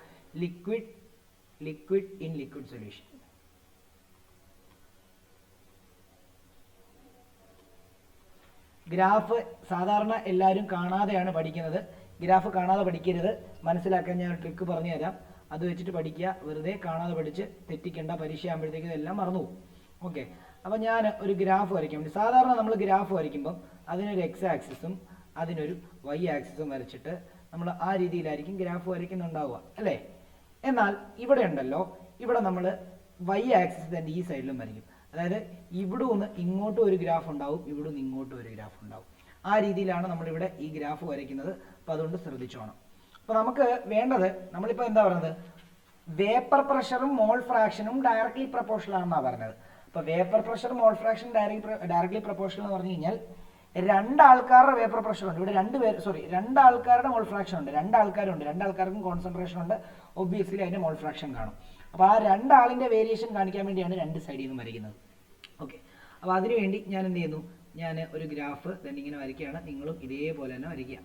Liquid in liquid solution. Graph സാധാരണ എല്ലാവരും കാണാതെയാണ് പഠിക്കുന്നത്. ഗ്രാഫ് കാണാതെ പഠിക്കരുത്. മനസ്സിലാക്കാൻ ഞാൻ ട്രിക്ക് പറഞ്ഞു തരാം. അത് വെച്ചിട്ട് പഠിക്കുക. വെറുതെ കാണാതെ പഠിച്ച് തെറ്റിക്കേണ്ട. പരീക്ഷ ആകുമ്പോഴത്തേക്കും ഇതെല്ലാം മറന്നു പോകും. ഓക്കെ, അപ്പോൾ ഞാൻ ഒരു ഗ്രാഫ് വരയ്ക്കാൻ വേണ്ടി, സാധാരണ നമ്മൾ ഗ്രാഫ് വരയ്ക്കുമ്പം അതിനൊരു എക്സ് ആക്സിസും അതിനൊരു വൈ ആക്സിസും വരച്ചിട്ട് നമ്മൾ ആ രീതിയിലായിരിക്കും ഗ്രാഫ് വരയ്ക്കുന്നുണ്ടാവുക അല്ലേ. എന്നാൽ ഇവിടെ ഉണ്ടല്ലോ, ഇവിടെ നമ്മൾ വൈ ആക്സിസ് തന്നെ ഈ സൈഡിലും വരയ്ക്കും. അതായത് ഇവിടെ നിന്ന് ഇങ്ങോട്ടും ഒരു ഗ്രാഫ് ഉണ്ടാവും, ഇവിടെ നിന്ന് ഇങ്ങോട്ടും ഒരു ഗ്രാഫ് ഉണ്ടാവും. ആ രീതിയിലാണ് നമ്മളിവിടെ ഈ ഗ്രാഫ് വരയ്ക്കുന്നത്. അപ്പോൾ അതുകൊണ്ട് ശ്രദ്ധിച്ചോണം. അപ്പോൾ നമുക്ക് വേണ്ടത്, നമ്മളിപ്പോൾ എന്താ പറയുന്നത്, വേപ്പർ പ്രഷറും മോൾ ഫ്രാക്ഷനും ഡയറക്ട്ലി പ്രപ്പോർഷണൽ ആണെന്നാണ് പറഞ്ഞത്. അപ്പോൾ vapour pressure mole fraction directly proportional എന്ന് പറഞ്ഞു കഴിഞ്ഞാൽ രണ്ടാൾക്കാരുടെ വേപ്പർ പ്രഷർ ഉണ്ട്. ഇവിടെ രണ്ടാൾക്കാരുടെ മോൾ ഫ്രാക്ഷൻ ഉണ്ട്. രണ്ടാൾക്കാർക്കും കോൺസെൻട്രേഷൻ ഉണ്ട്. ഒബ്വിയസ്ലി അതിന്റെ മോൾ ഫ്രാക്ഷൻ കാണും. അപ്പോൾ ആ രണ്ടാളിന്റെ വേരിയേഷൻ കാണിക്കാൻ വേണ്ടിയാണ് രണ്ട് സൈഡിൽ നിന്നും വരയ്ക്കുന്നത്. ഓക്കെ, അപ്പോൾ അതിനുവേണ്ടി ഞാൻ എന്ത് ചെയ്യുന്നു, ഞാൻ ഒരു ഗ്രാഫ് തന്നെ ഇങ്ങനെ വരയ്ക്കുകയാണ്. നിങ്ങളും ഇതേപോലെ തന്നെ വരയ്ക്കുക.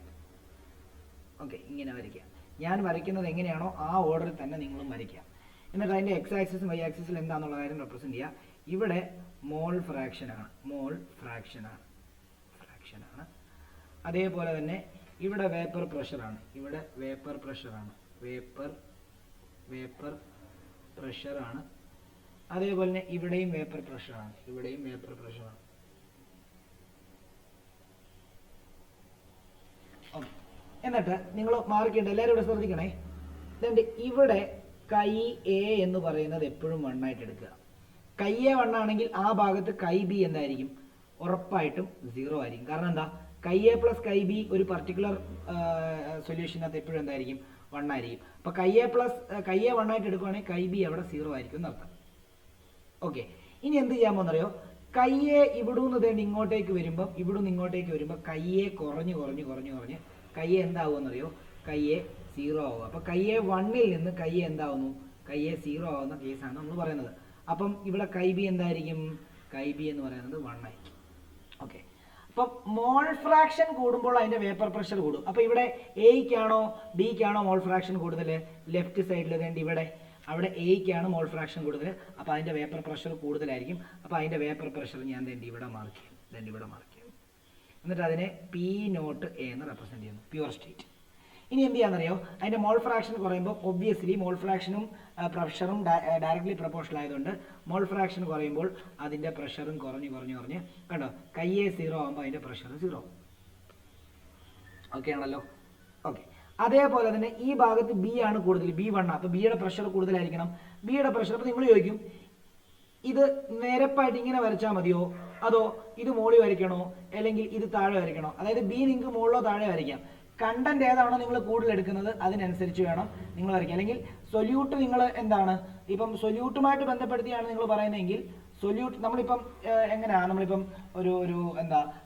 ഓക്കെ, ഇങ്ങനെ വരയ്ക്കുക. ഞാൻ വരയ്ക്കുന്നത് എങ്ങനെയാണോ ആ ഓർഡറിൽ തന്നെ നിങ്ങളും വരയ്ക്കുക. എന്നിട്ട് അതിൻ്റെ എക്സ് ആക്സിസും വൈ ആക്സിസിൽ എന്താണെന്നുള്ള കാര്യം റെപ്രസെൻറ്റ് ചെയ്യുക. ഇവിടെ മോൾ ഫ്രാക്ഷനാണ്. അതേപോലെ തന്നെ ഇവിടെ വേപ്പർ പ്രഷറാണ്. അതേപോലെ തന്നെ ഇവിടെയും വേപ്പർ പ്രഷറാണ്. എന്നിട്ട് നിങ്ങൾ മാർക്ക് ചെയ്യേണ്ട എല്ലാവരും ഇവിടെ ശ്രദ്ധിക്കണേ. എന്നിട്ട് ഇവിടെ കൈ എ എന്ന് പറയുന്നത് എപ്പോഴും 1 ആയിട്ട് എടുക്കുക. കൈ എ 1 ആണെങ്കിൽ ആ ഭാഗത്ത് കൈ ബി എന്തായിരിക്കും, ഉറപ്പായിട്ടും 0 ആയിരിക്കും. കാരണം എന്താ, കൈ എ പ്ലസ് കൈ ബി ഒരു പർട്ടിക്കുലർ സൊല്യൂഷനകത്ത് എപ്പോഴും എന്തായിരിക്കും, 1 ആയിരിക്കും. അപ്പോൾ കൈ എ 1 ആയിട്ട് എടുക്കുകയാണെങ്കിൽ കൈ ബി അവിടെ 0 ആയിരിക്കും എന്നർത്ഥം. ഓക്കെ, ഇനി എന്ത് ചെയ്യാൻ പോകുന്നറിയോ, കൈ എ ഇവിടുന്ന് ഇങ്ങോട്ടേക്ക് വരുമ്പോൾ കൈ എ കുറഞ്ഞ് കൈ എ എന്താവുമെന്നറിയോ, കൈ എ 0 ആവുക. അപ്പോൾ കൈ എ 1ൽ നിന്ന് കൈ എ എന്താവുന്നു, കൈ എ 0 ആവുന്ന കേസാണ് നമ്മൾ പറയുന്നത്. അപ്പം ഇവിടെ കൈ ബി എന്തായിരിക്കും, കൈ ബി എന്ന് പറയുന്നത് 1 ആയിരിക്കും. ഓക്കെ, അപ്പം മോൾ ഫ്രാക്ഷൻ കൂടുമ്പോൾ അതിന്റെ വേപ്പർ പ്രഷർ കൂടും. അപ്പോൾ ഇവിടെ എയ്ക്കാണോ ബിക്കാണോ മോൾ ഫ്രാക്ഷൻ കൂടുതൽ, ലെഫ്റ്റ് സൈഡിൽ ഇവിടെ അവിടെ എയ്ക്കാണ് മോൾ ഫ്രാക്ഷൻ കൂടുതൽ. അപ്പോൾ അതിന്റെ വേപ്പർ പ്രഷർ കൂടുതലായിരിക്കും. അപ്പോൾ അതിന്റെ വേപ്പർ പ്രഷർ ഞാൻ ഇവിടെ മാർക്ക് ചെയ്യും. എന്നിട്ട് അതിനെ P0 A എന്ന് റെപ്രസെന്റ് ചെയ്യുന്നു, പ്യുവർ സ്റ്റേറ്റ്. ഇനി എന്ത് ചെയ്യാന്നറിയോ, അതിന്റെ മോൾ ഫ്രാക്ഷൻ കുറയുമ്പോൾ ഒബ്വിയസ്ലി മോൾ ഫ്രാക്ഷനും പ്രഷറും ഡയറക്ട്ലി പ്രപ്പോർഷണൽ ആയതുകൊണ്ട് മോൾ ഫ്രാക്ഷൻ കുറയുമ്പോൾ അതിന്റെ പ്രഷറും കുറഞ്ഞ് കണ്ടോ, കൈ എ 0 ആകുമ്പോൾ അതിന്റെ പ്രഷർ 0. ഓക്കെ ആണല്ലോ. ഓക്കെ, അതേപോലെ തന്നെ ഈ ഭാഗത്ത് ബി ആണ് കൂടുതൽ, B1. അപ്പോൾ ബിയുടെ പ്രഷർ കൂടുതലായിരിക്കണം. ബിയുടെ പ്രഷർ, അപ്പോൾ നിങ്ങൾ ചോദിക്കും ഇത് നിരപ്പായിട്ട് ഇങ്ങനെ വരച്ചാൽ മതിയോ, അതോ ഇത് മുകളിൽ വരയ്ക്കണോ, അല്ലെങ്കിൽ ഇത് താഴെ വരയ്ക്കണോ? അതായത് ബി നിങ്ങൾക്ക് മുകളിലോ താഴെ വരയ്ക്കാം. കണ്ടന്റ് ഏതാണോ നിങ്ങൾ കൂടുതൽ എടുക്കുന്നത് അതിനനുസരിച്ച് വേണം നിങ്ങൾ വരയ്ക്കുക. അല്ലെങ്കിൽ സൊല്യൂട്ട് നിങ്ങൾ എന്താണ്, ഇപ്പം സൊല്യൂട്ടുമായിട്ട് ബന്ധപ്പെടുത്തിയാണ് നിങ്ങൾ പറയുന്നതെങ്കിൽ സൊല്യൂട്ട് നമ്മളിപ്പം എങ്ങനെയാണ്, നമ്മളിപ്പം ഒരു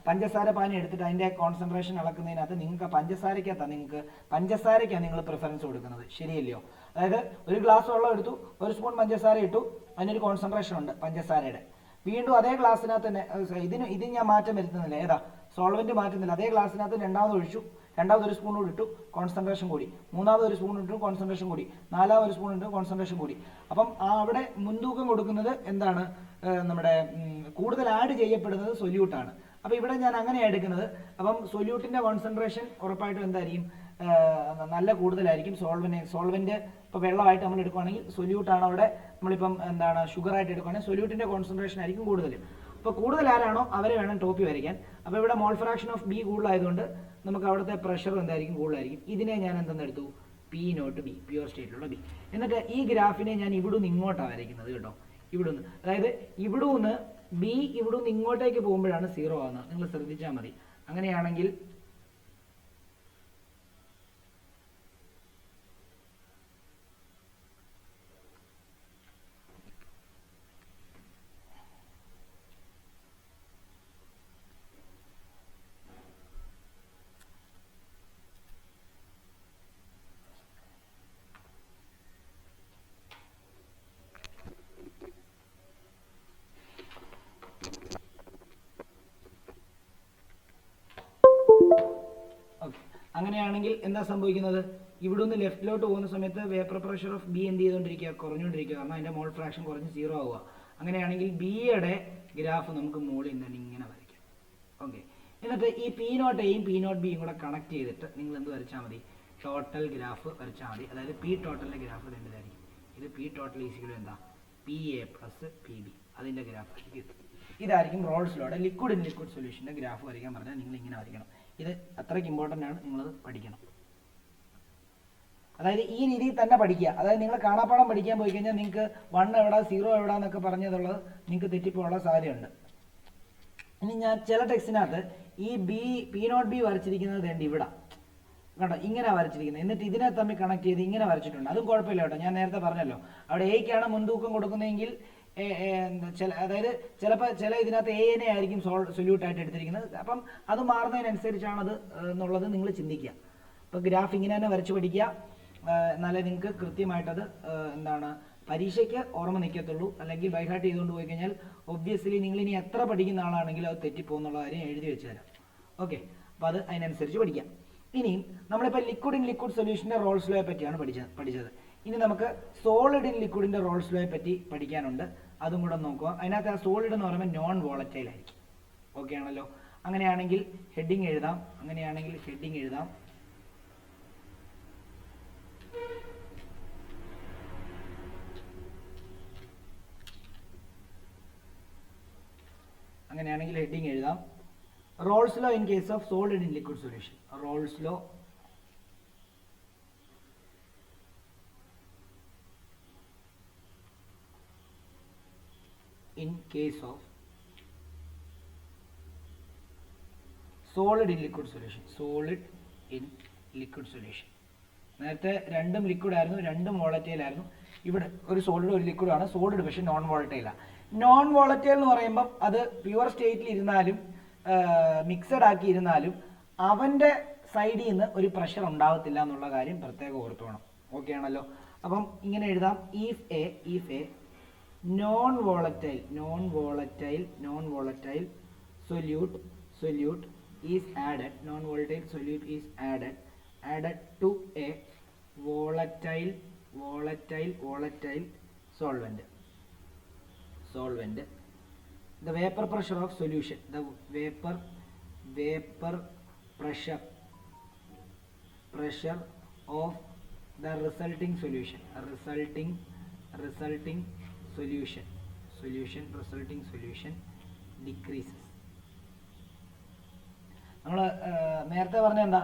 പഞ്ചസാര പാനി എടുത്തിട്ട് അതിൻ്റെ കോൺസെൻട്രേഷൻ അളക്കുന്നതിനകത്ത് നിങ്ങൾക്ക് പഞ്ചസാരയ്ക്കാണ് നിങ്ങൾ പ്രിഫറൻസ് കൊടുക്കുന്നത്, ശരിയല്ലയോ? അതായത് ഒരു ഗ്ലാസ് വെള്ളം എടുത്തു, ഒരു സ്പൂൺ പഞ്ചസാര ഇട്ടു, അതിനൊരു കോൺസെൻട്രേഷൻ ഉണ്ട് പഞ്ചസാരയുടെ. വീണ്ടും അതേ ഗ്ലാസ്സിനകത്ത് തന്നെ ഇതിന് ഞാൻ മാറ്റം വരുത്തുന്നില്ല. ഏതാ സോൾവെന്റ് മാറ്റുന്നില്ല, അതേ ഗ്ലാസ്സിനകത്ത് രണ്ടാമതൊരു സ്പൂൺ കൂടി ഇട്ടു, കോൺസെൻട്രേഷൻ കൂടി, മൂന്നാമതൊരു സ്പൂൺ ഇട്ടു, കോൺസെൻട്രേഷൻ കൂടി, നാലാമതൊരു സ്പൂൺ ഇട്ടു, കോൺസെൻട്രേഷൻ കൂടി. അപ്പം അവിടെ മുൻതൂക്കം കൊടുക്കുന്നത് എന്താണ്, നമ്മുടെ കൂടുതൽ ആഡ് ചെയ്യപ്പെടുന്നത് സൊല്യൂട്ടാണ്. അപ്പോൾ ഇവിടെ ഞാൻ അങ്ങനെയാണ് എടുക്കുന്നത്. അപ്പം സൊല്യൂട്ടിന്റെ കോൺസെൻട്രേഷൻ ഉറപ്പായിട്ടും എന്തായിരിക്കും, നല്ല കൂടുതലായിരിക്കും. സോൾവെന്റ് ഇപ്പോൾ വെള്ളമായിട്ട് നമ്മൾ എടുക്കുകയാണെങ്കിൽ സൊല്യൂട്ടാണ് അവിടെ, നമ്മളിപ്പം എന്താണ് ഷുഗറായിട്ട് എടുക്കുകയാണെങ്കിൽ സൊല്യൂട്ടിന്റെ കോൺസെൻട്രേഷൻ ആയിരിക്കും കൂടുതൽ. അപ്പോൾ കൂടുതൽ ആരാണോ അവരെ വേണം ടോപ്പി വരയ്ക്കാൻ. അപ്പോൾ ഇവിടെ മോൾ ഫ്രാക്ഷൻ ഓഫ് ബി കൂടുതലായതുകൊണ്ട് നമുക്ക് അവിടുത്തെ പ്രഷർ എന്തായിരിക്കും, കൂടുതലായിരിക്കും. ഇതിനെ ഞാൻ എന്തെന്നെടുത്തു, പി നോട്ട് ബി, പ്യുവർ സ്റ്റേറ്റിലുള്ള ബി. എന്നിട്ട് ഈ ഗ്രാഫിനെ ഞാൻ ഇവിടുന്ന് ഇങ്ങോട്ടാണ് വരയ്ക്കുന്നത് കേട്ടോ, ഇവിടുന്ന്. അതായത് ഇവിടുന്ന് ബി ഇവിടുന്ന് ഇങ്ങോട്ടേക്ക് പോകുമ്പോഴാണ് 0 ആവുന്നത്, നിങ്ങൾ ശ്രദ്ധിച്ചാൽ മതി. അങ്ങനെയാണെങ്കിൽ അങ്ങനെയാണെങ്കിൽ എന്താ സംഭവിക്കുന്നത്, ഇവിടുന്ന് ലെഫ്റ്റിലോട്ട് പോകുന്ന സമയത്ത് വേപ്പർ പ്രഷർ ഓഫ് ബി എന്ത് ചെയ്തുകൊണ്ടിരിക്കുക, കുറഞ്ഞുകൊണ്ടിരിക്കുക. കാരണം അതിന്റെ മോൾ ഫ്രാക്ഷൻ കുറഞ്ഞ് 0 ആവുക. അങ്ങനെയാണെങ്കിൽ ബിയുടെ ഗ്രാഫ് നമുക്ക് മുകളിൽ നിന്ന് ഇങ്ങനെ വരയ്ക്കാം. ഓക്കെ, എന്നിട്ട് ഈ പി നോട്ട് എയും പി നോട്ട് ബിയും കൂടെ കണക്ട് ചെയ്തിട്ട് നിങ്ങൾ എന്ത് വരച്ചാൽ മതി, ടോട്ടൽ ഗ്രാഫ് വരച്ചാൽ മതി. അതായത് പി ടോട്ടലിന്റെ ഗ്രാഫ് എന്തായിരിക്കും, ഇത് പി ടോട്ടൽ ഈസിക്കലും എന്താ, P A plus P B, അതിന്റെ ഗ്രാഫ് ഇതായിരിക്കും റോൾസ് ലോയുടെ ലിക്വിഡ് ഇൻ ലിക്വിഡ് സൊല്യൂഷന്റെ ഗ്രാഫ് വരയ്ക്കാൻ പറഞ്ഞാൽ നിങ്ങൾ ഇങ്ങനെ വരയ്ക്കണം. ഇത് അത്രയ്ക്ക് ഇമ്പോർട്ടൻ്റ് ആണ്, നിങ്ങളത് പഠിക്കണം. അതായത് ഈ രീതിയിൽ തന്നെ പഠിക്കുക. അതായത് നിങ്ങൾ കാണാപ്പാടം പഠിക്കാൻ പോയി കഴിഞ്ഞാൽ നിങ്ങൾക്ക് 1 എവിടെ 0 എവിടാന്നൊക്കെ പറഞ്ഞതുള്ളത് നിങ്ങൾക്ക് തെറ്റിപ്പോകാനുള്ള സാധ്യതയുണ്ട്. ഇനി ഞാൻ ചില ടെക്സ്റ്റിനകത്ത് ഈ പി നോട്ട് ബി വരച്ചിരിക്കുന്നത് വേണ്ടി ഇവിടെ കണ്ടോ, ഇങ്ങനെ വരച്ചിരിക്കുന്നത്. എന്നിട്ട് ഇതിനെ തമ്മിൽ കണക്ട് ചെയ്ത് ഇങ്ങനെ വരച്ചിട്ടുണ്ട്. അതും കുഴപ്പമില്ല കേട്ടോ, ഞാൻ നേരത്തെ പറഞ്ഞല്ലോ. അവിടെ എയ്ക്കാണ് മുൻതൂക്കം കൊടുക്കുന്നതെങ്കിൽ അതായത് ചിലപ്പോൾ ചില ഇതിനകത്ത് എനെ ആയിരിക്കും സൊല്യൂട്ടായിട്ട് എടുത്തിരിക്കുന്നത്. അപ്പം അത് മാറുന്നതിനനുസരിച്ചാണ് അത് എന്നുള്ളത് നിങ്ങൾ ചിന്തിക്കുക. അപ്പോൾ ഗ്രാഫ് ഇങ്ങനെ തന്നെ വരച്ച് പഠിക്കുക, എന്നാലേ നിങ്ങൾക്ക് കൃത്യമായിട്ടത് എന്താണ് പരീക്ഷയ്ക്ക് ഓർമ്മ നിൽക്കത്തുള്ളൂ. അല്ലെങ്കിൽ ബൈഹാർട്ട് ചെയ്തുകൊണ്ട് പോയി കഴിഞ്ഞാൽ ഒബ്വിയസ്ലി നിങ്ങൾ ഇനി എത്ര പഠിക്കുന്ന ആളാണെങ്കിലും അത് തെറ്റിപ്പോകുന്നുള്ള കാര്യം എഴുതി വെച്ച് തരാം. ഓക്കെ, അപ്പോൾ അത് അതിനനുസരിച്ച് പഠിക്കാം. ഇനിയും നമ്മളിപ്പോൾ ലിക്വിഡ് ഇൻ ലിക്വിഡ് സൊല്യൂഷൻ്റെ റോൾസ് ലോയെ പറ്റിയാണ് പഠിച്ചത്. ഇനി നമുക്ക് സോളിഡ് ഇൻ ലിക്വിഡിൻ്റെ റോൾസ് ലോയെ പറ്റി പഠിക്കാനുണ്ട്. അതും കൂടെ നോക്കുക. അതിനകത്ത് ആ സോളിഡ് എന്ന് പറയുമ്പോൾ നോൺ വോളറ്റൈൽ ആയിരിക്കും. ഓക്കെ ആണല്ലോ. അങ്ങനെയാണെങ്കിൽ ഹെഡിങ് എഴുതാം. Raoult's law in case of solid in liquid solution. Raoult's law in case of solid in liquid solution. നേരത്തെ രണ്ടും ലിക്വിഡ് ആയിരുന്നു, രണ്ടും വോളറ്റൈൽ ആയിരുന്നു. ഇവിടെ ഒരു സോളിഡ് ഒരു ലിക്വിഡ് ആണ്. സോളിഡ് പക്ഷേ നോൺ വോളറ്റൈലാണ്. നോൺ വോളറ്റൈൽ എന്ന് പറയുമ്പോൾ അത് പ്യുവർ സ്റ്റേറ്റിൽ ഇരുന്നാലും മിക്സഡ് ആക്കി ഇരുന്നാലും അവൻ്റെ സൈഡിൽ നിന്ന് ഒരു പ്രഷർ ഉണ്ടാവത്തില്ല എന്നുള്ള കാര്യം പ്രത്യേകം ഓർത്തോണം. ഓക്കെ ആണല്ലോ. അപ്പം ഇങ്ങനെ എഴുതാം, if a non-volatile solute is added, non-volatile solute is added to a volatile solvent, the vapor pressure of solution, the vapor pressure of the resulting solution decreases. നമ്മൾ നേരത്തെ പറഞ്ഞ എന്താ,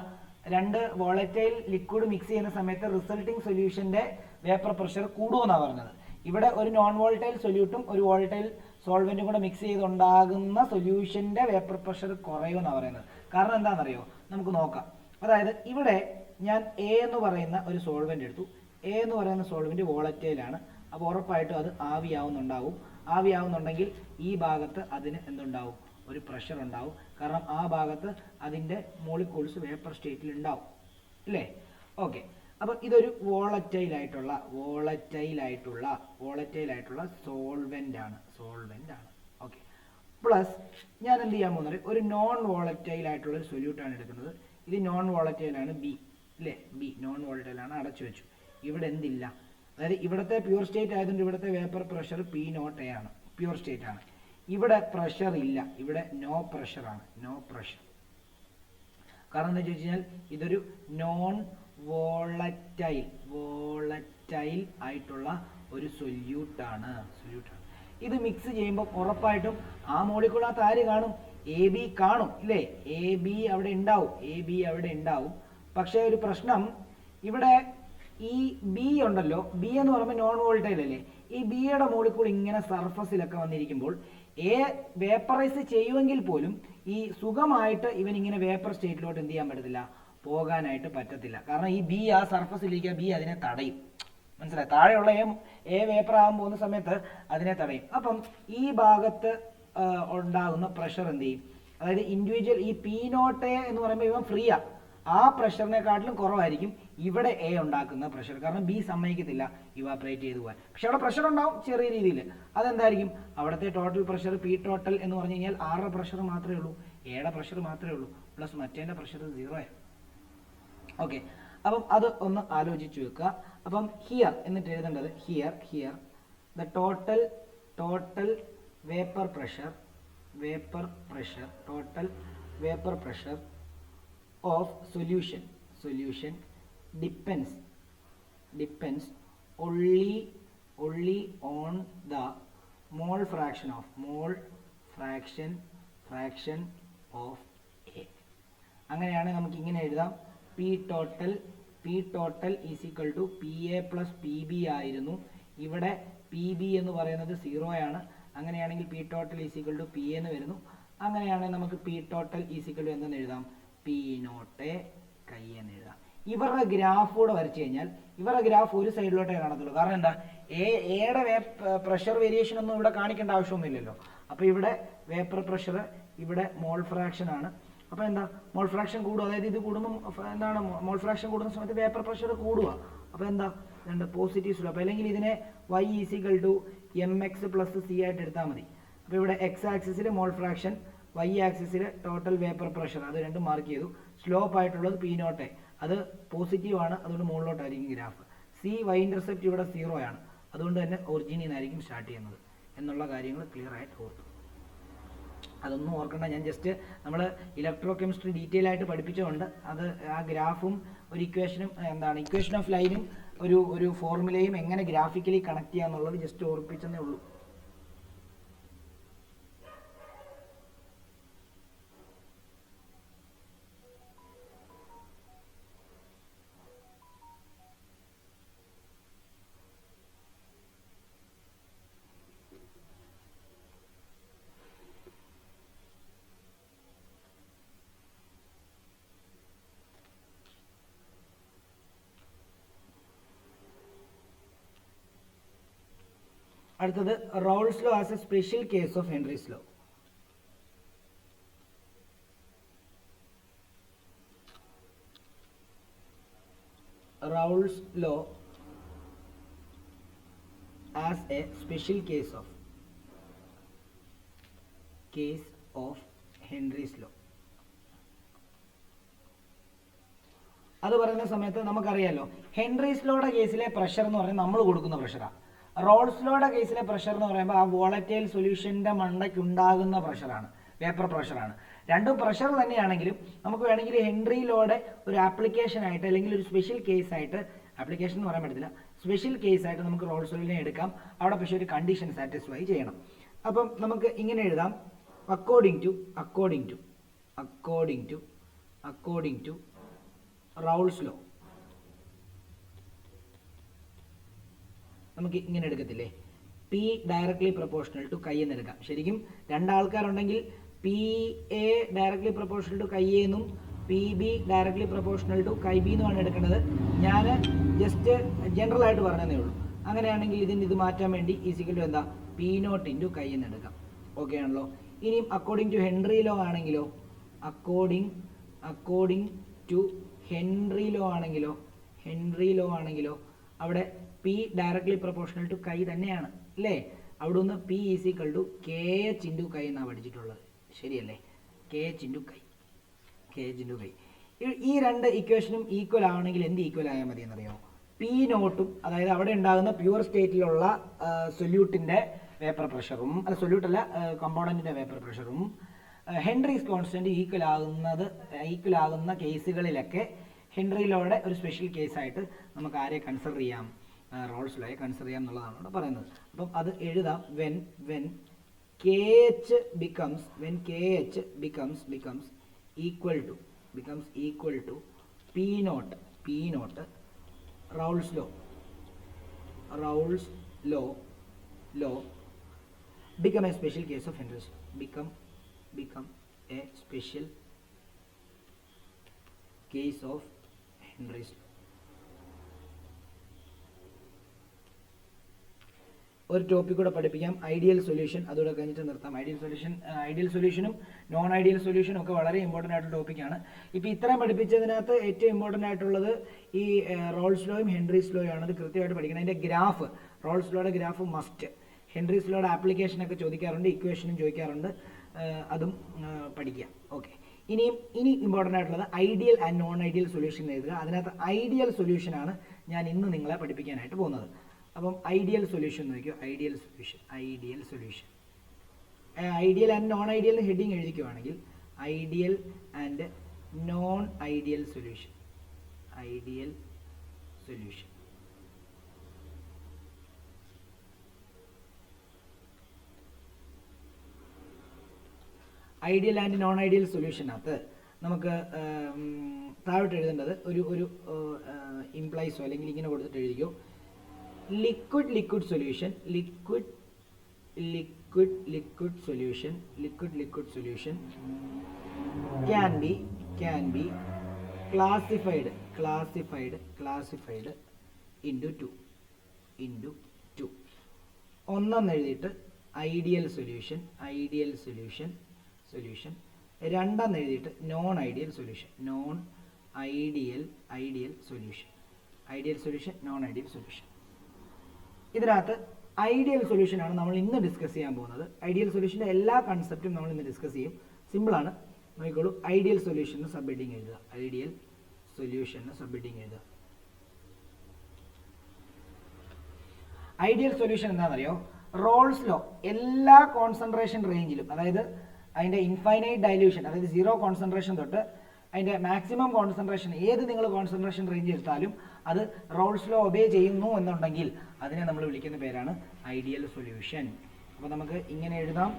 രണ്ട് വോളറ്റൈൽ ലിക്വിഡ് മിക്സ് ചെയ്യുന്ന സമയത്ത് റിസൾട്ടിങ് സൊല്യൂഷന്റെ വേപ്പർ പ്രഷർ കൂടുമെന്നാണ് പറഞ്ഞത്. ഇവിടെ ഒരു നോൺ വോളറ്റൈൽ സൊല്യൂട്ടും ഒരു വോളറ്റൈൽ സോൾവെന്റും കൂടെ മിക്സ് ചെയ്തുണ്ടാകുന്ന സൊല്യൂഷന്റെ വേപ്പർ പ്രഷർ കുറയുമെന്നാണ് പറയുന്നത്. കാരണം എന്താണെന്നറിയോ, നമുക്ക് നോക്കാം. അതായത് ഇവിടെ ഞാൻ എ എന്ന് പറയുന്ന ഒരു സോൾവെന്റ് എടുത്തു. എ എന്ന് പറയുന്ന സോൾവെന്റ് വോളറ്റൈലാണ്. അപ്പോൾ ഉറപ്പായിട്ടും അത് ആവിയാവുന്നുണ്ടെങ്കിൽ ഈ ഭാഗത്ത് അതിന് എന്തുണ്ടാവും, ഒരു പ്രഷർ ഉണ്ടാവും. കാരണം ആ ഭാഗത്ത് അതിൻ്റെ മോളിക്യൂൾസ് വേപ്പർ സ്റ്റേറ്റിൽ ഉണ്ടാവും, ഇല്ലേ? ഓക്കെ, അപ്പം ഇതൊരു വോളറ്റൈൽ ആയിട്ടുള്ള സോൾവെന്റ് ആണ്. ഓക്കെ, പ്ലസ് ഞാൻ എന്ത് ചെയ്യാൻ പോകുന്നത്, ഒരു നോൺ വോളറ്റൈൽ ആയിട്ടുള്ള ഒരു സൊല്യൂട്ടാണ് എടുക്കുന്നത്. ഇത് നോൺ വോളറ്റൈൽ ആണ്, ബി അല്ലേ, ബി നോൺ വോളറ്റൈൽ ആണ്, അടച്ചു വെച്ചു. ഇവിടെ എന്തില്ല, അതായത് ഇവിടുത്തെ പ്യൂർ സ്റ്റേറ്റ് ആയതുകൊണ്ട് ഇവിടുത്തെ വേപ്പർ പ്രഷർ P0A ആണ്, പ്യൂർ സ്റ്റേറ്റ് ആണ്. ഇവിടെ പ്രഷർ ഇല്ല, ഇവിടെ നോ പ്രഷറാണ്, നോ പ്രഷർ. കാരണം എന്താ വെച്ച് കഴിഞ്ഞാൽ ഇതൊരു നോൺ വോളറ്റൈൽ ആയിട്ടുള്ള ഒരു സൊല്യൂട്ടാണ്. ഇത് മിക്സ് ചെയ്യുമ്പോൾ ഉറപ്പായിട്ടും ആ മോളിക്കുളത്ത് ആര് കാണും, AB കാണും ഇല്ലേ, AB അവിടെ ഉണ്ടാവും. പക്ഷേ ഒരു പ്രശ്നം, ഇവിടെ ഈ ബി ഉണ്ടല്ലോ, ബി എന്ന് പറയുമ്പോൾ നോൺ വോൾട്ടൈൽ അല്ലേ, ഈ ബിയുടെ മോളിക്കൂൾ ഇങ്ങനെ സർഫസിലൊക്കെ വന്നിരിക്കുമ്പോൾ എ വേപ്പറൈസ് ചെയ്യുമെങ്കിൽ പോലും ഈ സുഖമായിട്ട് ഇവൻ ഇങ്ങനെ വേപ്പർ സ്റ്റേറ്റിലോട്ട് എന്ത് ചെയ്യാൻ പറ്റത്തില്ല, പോകാനായിട്ട് പറ്റത്തില്ല. കാരണം ഈ ബി ആ സർഫസിലേക്ക് ബി അതിനെ തടയും, മനസ്സിലായി, താഴെയുള്ള എ വേപ്പർ ആകാൻ പോകുന്ന സമയത്ത് അതിനെ തടയും. അപ്പം ഈ ഭാഗത്ത് ഉണ്ടാകുന്ന പ്രഷർ എന്ത് ചെയ്യും, അതായത് ഇൻഡിവിജ്വൽ ഈ P0A എന്ന് പറയുമ്പോൾ ഇവൻ ഫ്രീയാ, ആ പ്രഷറിനെക്കാട്ടിലും കുറവായിരിക്കും ഇവിടെ എ ഉണ്ടാക്കുന്ന പ്രഷർ. കാരണം ബി സമ്മതിക്കത്തില്ല ഇവാപറേറ്റ് ചെയ്തു പോകാൻ. പക്ഷെ അവിടെ പ്രഷർ ഉണ്ടാവും ചെറിയ രീതിയിൽ. അതെന്തായിരിക്കും, അവിടുത്തെ ടോട്ടൽ പ്രഷർ P ടോട്ടൽ എന്ന് പറഞ്ഞു കഴിഞ്ഞാൽ ആറുടെ പ്രഷർ മാത്രമേ ഉള്ളൂ, എയുടെ പ്രഷർ മാത്രമേ ഉള്ളൂ, പ്ലസ് മറ്റേൻ്റെ പ്രഷർ 0. ഓക്കെ, അപ്പം അത് ഒന്ന് ആലോചിച്ച് വെക്കുക. അപ്പം ഹിയർ എന്നിട്ട് എഴുതേണ്ടത് here the total vapour pressure total vapour pressure of solution depends only on the mole fraction of A. അങ്ങനെയാണ് നമുക്ക് ഇങ്ങനെ എഴുതാം, P total is equal to PA plus PB ആയിരുന്നു. ഇവിടെ PB എന്ന് പറയുന്നത് 0 ആണ്. അങ്ങനെയാണെങ്കിൽ P total is equal to PA എന്ന് വരുന്നു. അങ്ങനെയാണെങ്കിൽ നമുക്ക് P total is equal to എന്തെന്ന് എഴുതാം, P0A കൈ എന്ന് എഴുതാം. ഇവരുടെ ഗ്രാഫ് കൂടെ വരച്ചു കഴിഞ്ഞാൽ ഇവരുടെ ഗ്രാഫ് ഒരു സൈഡിലോട്ടേ കാണത്തുള്ളൂ. കാരണം എന്താ, എയുടെ പ്രഷർ വേരിയേഷൻ ഒന്നും ഇവിടെ കാണിക്കേണ്ട ആവശ്യമൊന്നുമില്ലല്ലോ. അപ്പോൾ ഇവിടെ വേപ്പർ പ്രഷർ, ഇവിടെ മോൾ ഫ്രാക്ഷൻ ആണ്. അപ്പോൾ എന്താ, മോൾ ഫ്രാക്ഷൻ കൂടുക, അതായത് ഇത് കൂടുമ്പോൾ എന്താണ്, മോൾ ഫ്രാക്ഷൻ കൂടുന്ന സമയത്ത് വേപ്പർ പ്രഷർ കൂടുക. അപ്പോൾ എന്താ, രണ്ട് പോസിറ്റീവ് സ്ലോപ്പ്. അല്ലെങ്കിൽ ഇതിനെ y = mx + c ആയിട്ട് എടുത്താൽ മതി. അപ്പോൾ ഇവിടെ എക്സ് ആക്സിസിൽ മോൾ ഫ്രാക്ഷൻ, y ആക്സിസിൽ ടോട്ടൽ വേപ്പർ പ്രഷർ, അത് രണ്ടും മാർക്ക് ചെയ്തു. സ്ലോപ്പ് ആയിട്ടുള്ളത് P0A, അത് പോസിറ്റീവ് ആണ്, അതുകൊണ്ട് മുകളിലോട്ടായിരിക്കും ഗ്രാഫ്. y ഇന്റർസെപ്റ്റ് ഇവിടെ 0 ആണ്, അതുകൊണ്ട് തന്നെ ഒറിജിനിൽ നിന്നായിരിക്കും സ്റ്റാർട്ട് ചെയ്യുന്നത് എന്നുള്ള കാര്യങ്ങൾ ക്ലിയർ ആയിട്ട് ഓർത്തു. അതൊന്നും ഓർക്കേണ്ട, ഞാൻ ജസ്റ്റ് നമ്മൾ ഇലക്ട്രോ കെമിസ്ട്രി ഡീറ്റെയിൽ ആയിട്ട് പഠിപ്പിച്ചുകൊണ്ട് അത് ആ ഗ്രാഫും ഒരു ഇക്വേഷനും എന്താണ് ഇക്വേഷൻ ഓഫ് ലൈനും ഒരു ഫോർമുലയും എങ്ങനെ ഗ്രാഫിക്കലി കണക്ട് ചെയ്യാന്നുള്ളത് ജസ്റ്റ് ഓർപ്പിച്ചെന്നേ ഉള്ളൂ. അടുത്തത് റൗൾസ് law as A special case of Henry's law. റൗൾസ് law as A special case of Henry's law. അത് പറയുന്ന സമയത്ത് നമുക്കറിയാലോ, ഹെൻറീസ് ലോയുടെ കേസിലെ പ്രഷർ എന്ന് പറയുന്നത് നമ്മൾ കൊടുക്കുന്ന പ്രഷറാണ്. റോൾസ് ലോയുടെ കേസിലെ പ്രഷർ എന്ന് പറയുമ്പോൾ ആ വോളറ്റൈൽ സൊല്യൂഷൻ്റെ മണ്ടയ്ക്ക് ഉണ്ടാകുന്ന പ്രഷറാണ്, വേപ്പർ പ്രഷറാണ്. രണ്ടും പ്രഷർ തന്നെയാണെങ്കിലും നമുക്ക് വേണമെങ്കിൽ ഹെൻറി ലോയുടെ ഒരു ആപ്ലിക്കേഷൻ ആയിട്ട് അല്ലെങ്കിൽ ഒരു സ്പെഷ്യൽ കേസ് ആയിട്ട്, ആപ്ലിക്കേഷൻ എന്ന് പറയാൻ പറ്റത്തില്ല, സ്പെഷ്യൽ കേസ് ആയിട്ട് നമുക്ക് റോൾസ് ലോയിനെ എടുക്കാം. അവിടെ പക്ഷേ ഒരു കണ്ടീഷൻ സാറ്റിസ്ഫൈ ചെയ്യണം. അപ്പം നമുക്ക് ഇങ്ങനെ എഴുതാം, അക്കോർഡിംഗ് ടു റൗൾസ് ലോ. നമുക്ക് ഇങ്ങനെ എടുക്കത്തില്ലേ, P directly proportional to chi എന്ന് എടുക്കാം. ശരിക്കും രണ്ടാൾക്കാരുണ്ടെങ്കിൽ P A directly proportional to chi എന്നും P B directly proportional to chi B എന്നുമാണ് എടുക്കേണ്ടത്. ഞാൻ ജസ്റ്റ് ജനറൽ ആയിട്ട് പറഞ്ഞതേ ഉള്ളൂ. അങ്ങനെയാണെങ്കിൽ ഇത് മാറ്റാൻ വേണ്ടി ഈസിക്കൽ ടു എന്താ, P0 ഇൻറ്റു കൈ എന്ന് എടുക്കാം. ഓക്കെ ആണല്ലോ. ഇനിയും അക്കോർഡിംഗ് ടു ഹെൻറി ലോ ആണെങ്കിലോ, അക്കോർഡിംഗ് ടു ഹെൻറി ലോ ആണെങ്കിലോ അവിടെ P ഡയറക്ട്ലി പ്രൊപ്പോർഷണൽ ടു കൈ തന്നെയാണ് അല്ലേ. അവിടെ നിന്ന് P is equal to KH into chi എന്നാണ് പഠിച്ചിട്ടുള്ളത്. ശരിയല്ലേ? KH into chi. ഈ രണ്ട് ഇക്വേഷനും ഈക്വൽ ആവണമെങ്കിൽ എന്ത് ഈക്വൽ ആയാൽ മതി എന്നറിയോ? പി നോട്ടും, അതായത് അവിടെ ഉണ്ടാകുന്ന പ്യുവർ സ്റ്റേറ്റിലുള്ള സൊല്യൂട്ടിൻ്റെ വേപ്പർ പ്രഷറും, അല്ല സൊല്യൂട്ട് അല്ല കമ്പോണൻറ്റിൻ്റെ വേപ്പർ പ്രഷറും ഹെൻറീസ് കോൺസ്റ്റൻറ്റ് ഈക്വൽ ആകുന്ന കേസുകളിലൊക്കെ ഹെൻറി ലോയുടെ ഒരു സ്പെഷ്യൽ കേസായിട്ട് നമുക്ക് ആരെ കൺസിഡർ ചെയ്യാം? റോൾസ് ലോയെ കൺസിഡർ ചെയ്യാം എന്നുള്ളതാണ് ഇവിടെ പറയുന്നത്. അപ്പം അത് എഴുതാം. when KH becomes equal to P naught Raoult's law become a special case of Henry's law. Become a special case of Henry's law. ഒരു ടോപ്പിക് കൂടെ പഠിപ്പിക്കാം, ഐഡിയൽ സൊല്യൂഷൻ. അതോടെ കഴിഞ്ഞിട്ട് നിർത്താം. ഐഡിയൽ സൊല്യൂഷനും നോൺ ഐഡിയൽ സൊല്യൂഷനും ഒക്കെ വളരെ ഇമ്പോർട്ടൻ്റ് ആയിട്ടുള്ള ടോപ്പിക്കാണ്. ഇപ്പോൾ ഇത്രയും പഠിപ്പിച്ചതിനകത്ത് ഏറ്റവും ഇമ്പോർട്ടൻ്റ് ആയിട്ടുള്ളത് ഈ റോൾസ് ലോയും ഹെൻറീസ് ലോയും ആണ്. അത് കൃത്യമായിട്ട് പഠിക്കണം. അതിൻ്റെ ഗ്രാഫ്, റോൾസ് ലോയുടെ ഗ്രാഫ് മസ്റ്റ്. ഹെൻറീസ് ലോയുടെ ആപ്ലിക്കേഷനൊക്കെ ചോദിക്കാറുണ്ട്, ഇക്വേഷനും ചോദിക്കാറുണ്ട്, അതും പഠിക്കുക. ഓക്കെ, ഇനി ഇമ്പോർട്ടൻ്റ് ആയിട്ടുള്ളത് ideal and non ideal solution എഴുതുക. അതിനകത്ത് ഐഡിയൽ സൊല്യൂഷനാണ് ഞാൻ ഇന്ന് നിങ്ങളെ പഠിപ്പിക്കാനായിട്ട് പോകുന്നത്. അപ്പം ഐഡിയൽ സൊല്യൂഷൻ നോക്കിയോ. Ideal and non ideal heading എഴുതിക്കുവാണെങ്കിൽ ideal and non ideal solution. Ideal and non ideal സൊല്യൂഷനകത്ത് നമുക്ക് താഴോട്ട് എഴുതേണ്ടത് ഒരു ഇംപ്ലൈസോ അല്ലെങ്കിൽ ഇങ്ങനെ കൊടുത്തിട്ട് എഴുതിക്കോ. liquid solution can be classified into two. ഒന്നെന്ന് എഴുതിയിട്ട് ഐഡിയൽ സൊല്യൂഷൻ, രണ്ടെന്ന് എഴുതിയിട്ട് non ideal solution, non ideal solution. ഇതിനകത്ത് ഐഡിയൽ സൊല്യൂഷനാണ് നമ്മൾ ഇന്ന് ഡിസ്കസ് ചെയ്യാൻ പോകുന്നത്. ഐഡിയൽ സൊല്യൂഷൻ്റെ എല്ലാ കൺസെപ്റ്റും നമ്മൾ ഇന്ന് ഡിസ്കസ് ചെയ്യും. സിമ്പിളാണ്, നോക്കിക്കോളൂ. ഐഡിയൽ സൊല്യൂഷന് സബ് ഹെഡിങ് എഴുതുക. ഐഡിയൽ സൊല്യൂഷൻ എന്താണെന്നറിയോ? റോൾസ് ലോ എല്ലാ കോൺസെൻട്രേഷൻ റേഞ്ചിലും, അതായത് അതിൻ്റെ ഇൻഫൈനൈറ്റ് ഡൈല്യൂഷൻ, അതായത് 0 കോൺസെൻട്രേഷൻ തൊട്ട് അതിൻ്റെ മാക്സിമം കോൺസെൻട്രേഷൻ, ഏത് നിങ്ങൾ കോൺസെൻട്രേഷൻ റേഞ്ച് എടുത്താലും അത് റോൾസ് ലോ ഒബേ ചെയ്യുന്നു എന്നുണ്ടെങ്കിൽ അതിനെ നമ്മൾ വിളിക്കുന്ന പേരാണ് ഐഡിയൽ സൊല്യൂഷൻ. അപ്പോൾ നമുക്ക് ഇങ്ങനെ എഴുതാം.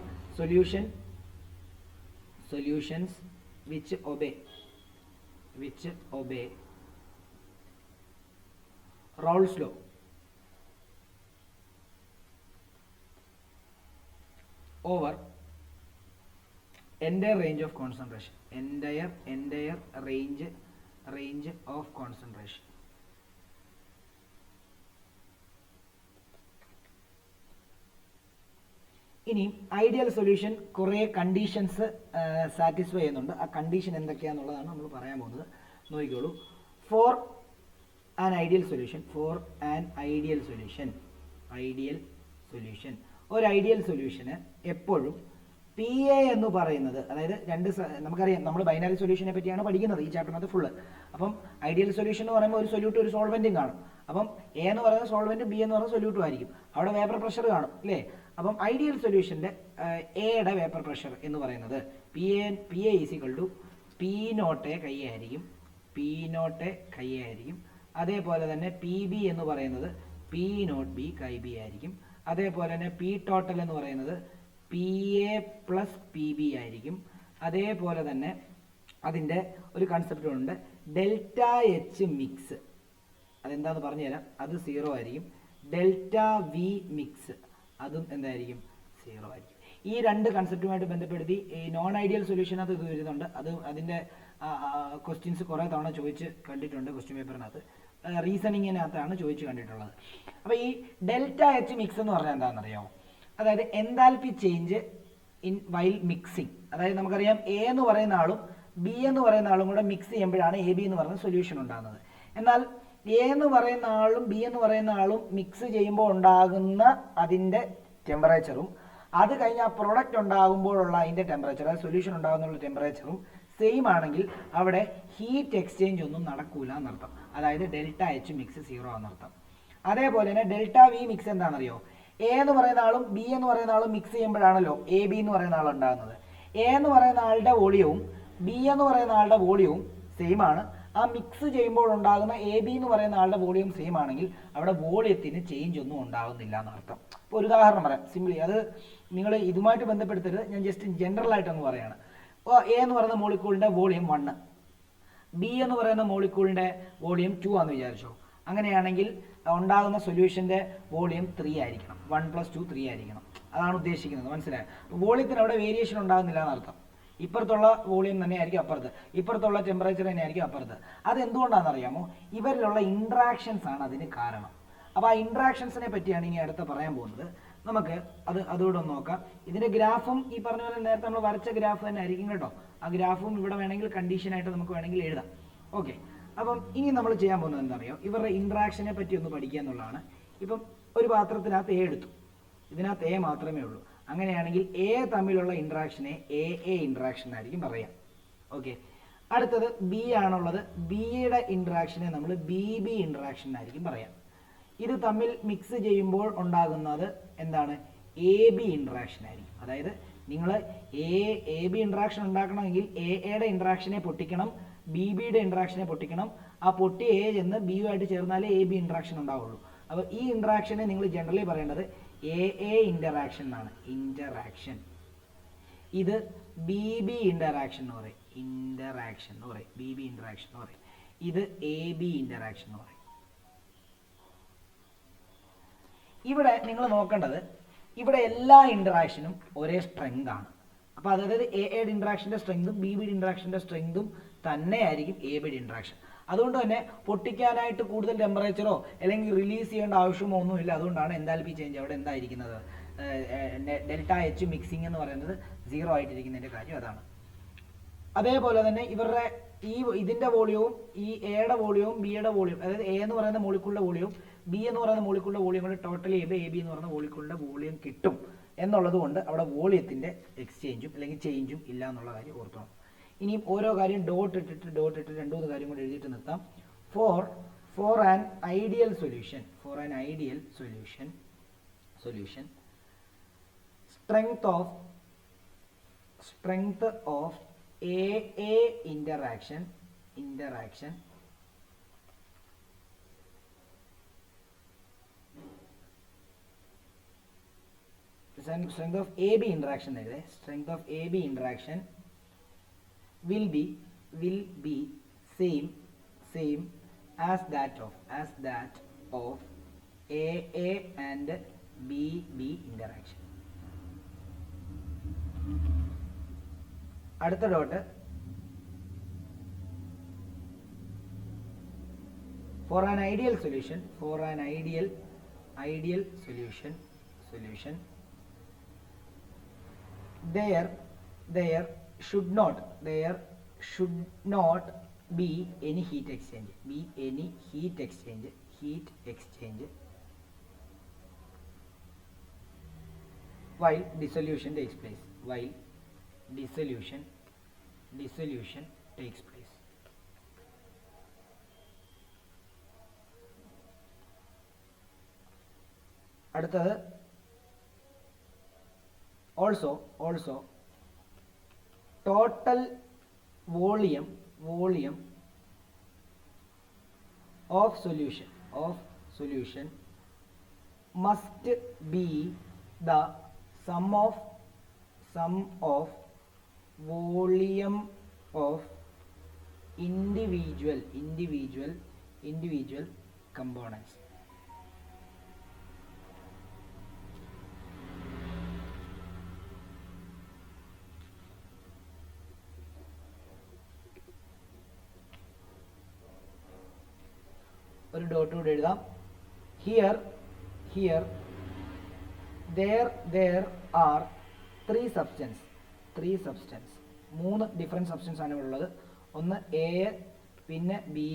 Solutions which obey Raoult's law over entire range of concentration, entire range of concentration. ഇനി ഐഡിയൽ സൊല്യൂഷൻ കുറേ കണ്ടീഷൻസ് സാറ്റിസ്ഫൈ ചെയ്യുന്നുണ്ട്. ആ കണ്ടീഷൻ എന്തൊക്കെയാണെന്നുള്ളതാണ് നമ്മൾ പറയാൻ പോകുന്നത്. നോക്കിക്കോളൂ. ഫോർ ആൻ ഐഡിയൽ സൊല്യൂഷൻ ഒരു ഐഡിയൽ സൊല്യൂഷന് എപ്പോഴും പി എ എന്ന് പറയുന്നത്, അതായത് നമുക്കറിയാം, നമ്മൾ ബൈനറി സൊല്യൂഷനെ പറ്റിയാണ് പഠിക്കുന്നത് ഈ ചാപ്റ്ററിനകത്ത് ഫുള്ള്. അപ്പം ഐഡിയൽ സൊല്യൂഷൻ എന്ന് പറയുമ്പോൾ ഒരു സൊല്യൂട്ടും ഒരു സോൾവെൻറ്റും കാണും. അപ്പം എ എന്ന് പറയുന്നത് സോൾവെൻറ്റും ബി എന്ന് പറയുന്നത് സൊല്യൂട്ടും ആയിരിക്കും. അവിടെ വേപ്പർ പ്രഷർ കാണും അല്ലേ? അപ്പം ഐഡിയൽ സൊല്യൂഷൻ്റെ എയുടെ വേപ്പർ പ്രഷർ എന്ന് പറയുന്നത് P A is equal to P not A chi ആയിരിക്കും. അതേപോലെ തന്നെ പി ബി എന്ന് പറയുന്നത് P not B chi B ആയിരിക്കും. അതേപോലെ തന്നെ പി ടോട്ടൽ എന്ന് പറയുന്നത് P A plus P B ആയിരിക്കും. അതേപോലെ തന്നെ അതിൻ്റെ ഒരു കൺസെപ്റ്റ് ഉണ്ട്, ഡെൽറ്റ എച്ച് മിക്സ്. അതെന്താണെന്ന് പറഞ്ഞുതരാം. അത് 0 ആയിരിക്കും. ഡെൽറ്റ വി മിക്സ് അതും എന്തായിരിക്കും? 0 ആയിരിക്കും. ഈ രണ്ട് കൺസെപ്റ്റുമായിട്ട് ബന്ധപ്പെടുത്തി ഈ നോൺ ഐഡിയൽ സൊല്യൂഷനകത്ത് ഇത് വരുന്നുണ്ട്. അതിൻ്റെ ക്വസ്റ്റ്യൻസ് കുറേ തവണ ചോദിച്ച് കണ്ടിട്ടുണ്ട്. ക്വസ്റ്റ്യൻ പേപ്പറിനകത്ത് റീസണിങ്ങിനകത്താണ് ചോദിച്ച് കണ്ടിട്ടുള്ളത്. അപ്പോൾ ഈ ഡെൽറ്റ എച്ച് മിക്സ് എന്ന് പറഞ്ഞാൽ എന്താണെന്നറിയാമോ? അതായത് enthalpy change in while mixing. അതായത് നമുക്കറിയാം എ എന്ന് പറയുന്ന ആളും ബി എന്ന് പറയുന്ന ആളും കൂടെ മിക്സ് ചെയ്യുമ്പോഴാണ് എ ബി എന്ന് പറയുന്ന സൊല്യൂഷൻ ഉണ്ടാകുന്നത്. എന്നാൽ എ എന്ന് പറയുന്ന ആളും ബി എന്ന് പറയുന്ന ആളും മിക്സ് ചെയ്യുമ്പോൾ ഉണ്ടാകുന്ന അതിൻ്റെ ടെമ്പറേച്ചറും അത് കഴിഞ്ഞ് ആ പ്രൊഡക്റ്റ് ഉണ്ടാകുമ്പോഴുള്ള അതിൻ്റെ ടെമ്പറേച്ചർ, അതായത് സൊല്യൂഷൻ ഉണ്ടാകുന്നുള്ള ടെമ്പറേച്ചറും സെയിം ആണെങ്കിൽ അവിടെ ഹീറ്റ് എക്സ്ചേഞ്ച് ഒന്നും നടക്കൂല എന്നർത്ഥം. അതായത് ഡെൽറ്റ എച്ച് മിക്സ് 0 എന്നർത്ഥം. അതേപോലെ തന്നെ ഡെൽറ്റ വി മിക്സ് എന്താണെന്നറിയോ? എ എന്ന് പറയുന്ന ആളും ബി എന്ന് പറയുന്ന ആളും മിക്സ് ചെയ്യുമ്പോഴാണല്ലോ എ ബി എന്ന് പറയുന്ന ആൾ ഉണ്ടാകുന്നത്. എ എന്ന് പറയുന്ന ആളുടെ വോളിയവും ബി എന്ന് പറയുന്ന ആളുടെ വോളിയവും സെയിം ആണ്. ആ മിക്സ് ചെയ്യുമ്പോൾ ഉണ്ടാകുന്ന എ ബി എന്ന് പറയുന്ന ആളുടെ വോളിയം സെയിം ആണെങ്കിൽ അവിടെ വോളിയത്തിന് ചേഞ്ച് ഒന്നും ഉണ്ടാകുന്നില്ല എന്നർത്ഥം. ഇപ്പോൾ ഒരു ഉദാഹരണം പറയാം, സിംപ്ലി. അത് നിങ്ങൾ ഇതുമായിട്ട് ബന്ധപ്പെടുത്തരുത്, ഞാൻ ജസ്റ്റ് ജനറൽ ആയിട്ടൊന്ന് പറയുകയാണ്. അപ്പോൾ എ എന്ന് പറയുന്ന മോളിക്യൂളിൻ്റെ വോളിയം 1, ബി എന്ന് പറയുന്ന മോളിക്യൂളിൻ്റെ വോളിയം 2 ആണെന്ന് വിചാരിച്ചോ. അങ്ങനെയാണെങ്കിൽ ഉണ്ടാകുന്ന സൊല്യൂഷൻ്റെ വോളിയം 3 ആയിരിക്കണം. 1 + 2 3 ആയിരിക്കണം. അതാണ് ഉദ്ദേശിക്കുന്നത്, മനസ്സിലായോ? അപ്പോൾ വോളിയത്തിന് അവിടെ വേരിയേഷൻ ഉണ്ടാകുന്നില്ല എന്നർത്ഥം. ഇപ്പുറത്തുള്ള വോളിയം തന്നെയായിരിക്കും അപ്പുറത്ത്, ഇപ്പുറത്തുള്ള ടെമ്പറേച്ചർ തന്നെയായിരിക്കും അപ്പുറത്ത്. അതെന്തുകൊണ്ടാണെന്ന് അറിയാമോ? ഇവരിലുള്ള ഇൻട്രാക്ഷൻസ് ആണ് അതിന് കാരണം. അപ്പോൾ ആ ഇൻട്രാക്ഷൻസിനെ പറ്റിയാണ് ഇനി അടുത്ത് പറയാൻ പോകുന്നത്. നമുക്ക് അതുകൂടെ ഒന്ന് നോക്കാം. ഇതിൻ്റെ ഗ്രാഫും ഈ പറഞ്ഞ പോലെ നേരത്തെ നമ്മൾ വരച്ച ഗ്രാഫ് തന്നെ ആയിരിക്കും കേട്ടോ. ആ ഗ്രാഫും ഇവിടെ വേണമെങ്കിൽ കണ്ടീഷനായിട്ട് നമുക്ക് വേണമെങ്കിൽ എഴുതാം. ഓക്കെ, അപ്പം ഇനി നമ്മൾ ചെയ്യാൻ പോകുന്നത് എന്താ അറിയോ? ഇവരുടെ ഇൻട്രാക്ഷനെ പറ്റി ഒന്ന് പഠിക്കുക എന്നുള്ളതാണ്. ഇപ്പം ഒരു പാത്രത്തിനകത്ത് എ എടുത്തു, ഇതിനകത്ത് എ മാത്രമേ ഉള്ളൂ. അങ്ങനെയാണെങ്കിൽ എ തമ്മിലുള്ള ഇൻട്രാക്ഷനെ എ ഇൻട്രാക്ഷൻ ആയിരിക്കും പറയാം. ഓക്കെ, അടുത്തത് ബി ആണുള്ളത്. ബിയുടെ ഇൻട്രാക്ഷനെ നമ്മൾ ബി ഇൻട്രാക്ഷൻ ആയിരിക്കും പറയാം. ഇത് തമ്മിൽ മിക്സ് ചെയ്യുമ്പോൾ ഉണ്ടാകുന്നത് എന്താണ്? എ ബി ഇൻട്രാക്ഷൻ ആയിരിക്കും. അതായത് നിങ്ങൾ എ ബി ഇൻട്രാക്ഷൻ ഉണ്ടാക്കണമെങ്കിൽ എയുടെ ഇൻട്രാക്ഷനെ പൊട്ടിക്കണം, ബിയുടെ ഇൻട്രാക്ഷനെ പൊട്ടിക്കണം. ആ പൊട്ടി എ ചെന്ന് ബിയുമായിട്ട് ചേർന്നാലേ എ ബി ഇൻട്രാക്ഷൻ ഉണ്ടാവുള്ളൂ. അപ്പോൾ ഈ ഇൻട്രാക്ഷനെ നിങ്ങൾ ജനറലി പറയേണ്ടത് എ ഇൻറ്ററാക്ഷൻ എന്നാണ്. ഇൻറ്ററാക്ഷൻ. ഇത് ബി ഇൻറ്ററാക്ഷൻ എന്ന് പറയും. ഇൻറ്ററാക്ഷൻ എന്ന് പറയും. ബി ഇൻറ്ററാക്ഷൻ എന്ന് പറയും. ഇത് എ ബി ഇൻറ്ററാക്ഷൻ എന്ന് പറയും. ഇവിടെ നിങ്ങൾ നോക്കേണ്ടത്, ഇവിടെ എല്ലാ ഇൻട്രാക്ഷനും ഒരേ സ്ട്രെങ്ത് ആണ്. അപ്പോൾ അതായത് എയുടെ ഇൻട്രാക്ഷൻ്റെ സ്ട്രെങ്തും ബിയുടെ ഇൻട്രാക്ഷൻ്റെ സ്ട്രെങ്തും തന്നെയായിരിക്കും എ ബിയുടെ ഇൻട്രാക്ഷൻ. അതുകൊണ്ട് തന്നെ പൊട്ടിക്കാനായിട്ട് കൂടുതൽ ടെമ്പറേച്ചറോ അല്ലെങ്കിൽ റിലീസ് ചെയ്യേണ്ട ആവശ്യമോ ഒന്നുമില്ല. അതുകൊണ്ടാണ് എൻതാൽപ്പി ചേഞ്ച് അവിടെ എന്തായിരിക്കുന്നത്? ഡെൽറ്റ എച്ച് മിക്സിംഗ് എന്ന് പറയുന്നത് 0 ആയിട്ടിരിക്കുന്നതിൻ്റെ കാര്യം അതാണ്. അതേപോലെ തന്നെ ഇവരുടെ ഇതിൻ്റെ വോളിയവും ഈ എയുടെ വോളിയവും ബിയുടെ വോളിയം, അതായത് എ എന്ന് പറയുന്ന മോളിക്കൂളിൻ്റെ വോളിയവും ബി എന്ന് പറയുന്ന മോളിക്കൂളിൻ്റെ വോളിയം കൂടെ ടോട്ടലി എ ബി എന്ന് പറയുന്ന മോളിക്കൂളിൻ്റെ വോളിയം കിട്ടും എന്നുള്ളത് കൊണ്ട് അവിടെ വോളിയത്തിൻ്റെ എക്സ്ചേഞ്ചും അല്ലെങ്കിൽ ചേഞ്ചും ഇല്ല എന്നുള്ള കാര്യം ഓർക്കണം. ഇനിയും ഓരോ കാര്യം ഡോട്ട് ഇട്ടിട്ട് 2-3 കാര്യം കൂടെ എഴുതിയിട്ട് നിർത്താം. For an ideal solution strength of A interaction strength of AB interaction strength of AB interaction will be same as that of AA and BB interaction. അടുത്ത dot, for an ideal solution there should not be any heat exchange while dissolution takes place. അടുത്തത് also total volume of solution must be the sum of volume of individual components. ഒരു dot കൂടെ എഴുതാം. Here there are three substance, 3 different substance ആണ് ഉള്ളത്. ഒന്ന് A, പിന്നെ B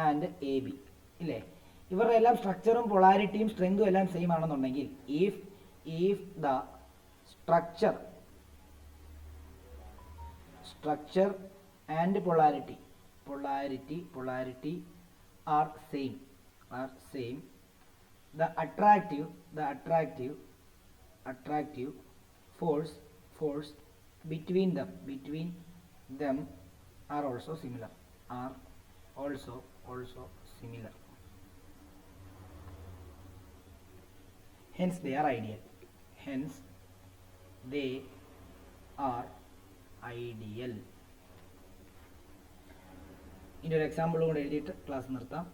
and A B ഇല്ലേ? ഇവരുടെ എല്ലാം സ്ട്രക്ചറും പൊളാരിറ്റിയും സ്ട്രെങ്തും എല്ലാം സെയിം ആണെന്നുണ്ടെങ്കിൽ if the structure and polarity are same. The attractive force between them are also similar. Hence they are ideal. ഇതിൻ്റെ ഒരു എക്സാമ്പിളും കൂടെ എഴുതിയിട്ട് ക്ലാസ് നിർത്താം.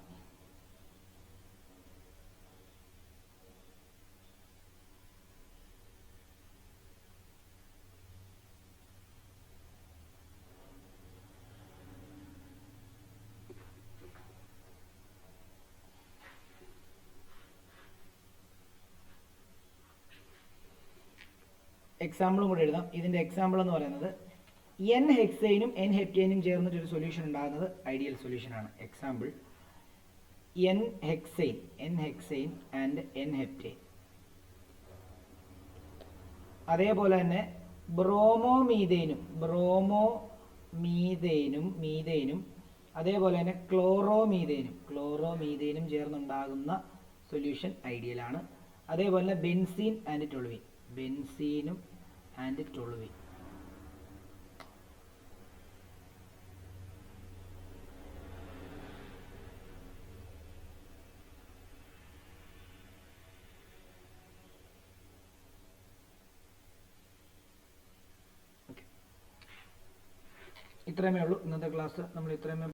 എക്സാമ്പിളും കൂടെ എഴുതാം. ഇതിൻ്റെ എക്സാമ്പിൾ എന്ന് പറയുന്നത് എൻ ഹെക്സൈനും എൻ ഹെപ്റ്റൈനും ചേർന്നിട്ട് ഒരു സൊല്യൂഷൻ ഉണ്ടാകുന്നത് ഐഡിയൽ സൊല്യൂഷൻ ആണ്. Example N hexyne and N heptyne. അതേപോലെ തന്നെ ബ്രോമോമീഥൈനും അതേപോലെ തന്നെ ക്ലോറോമീഥൈനും ചേർന്നുണ്ടാകുന്ന സൊല്യൂഷൻ ഐഡിയൽ ആണ്. അതേപോലെ തന്നെ ബെൻസീൻ ആൻഡ് ടോളുവിൻ. ഇത്രയുമേ ഉള്ളൂ ഇന്നത്തെ ക്ലാസ്. നമ്മൾ ഇത്രയുമേ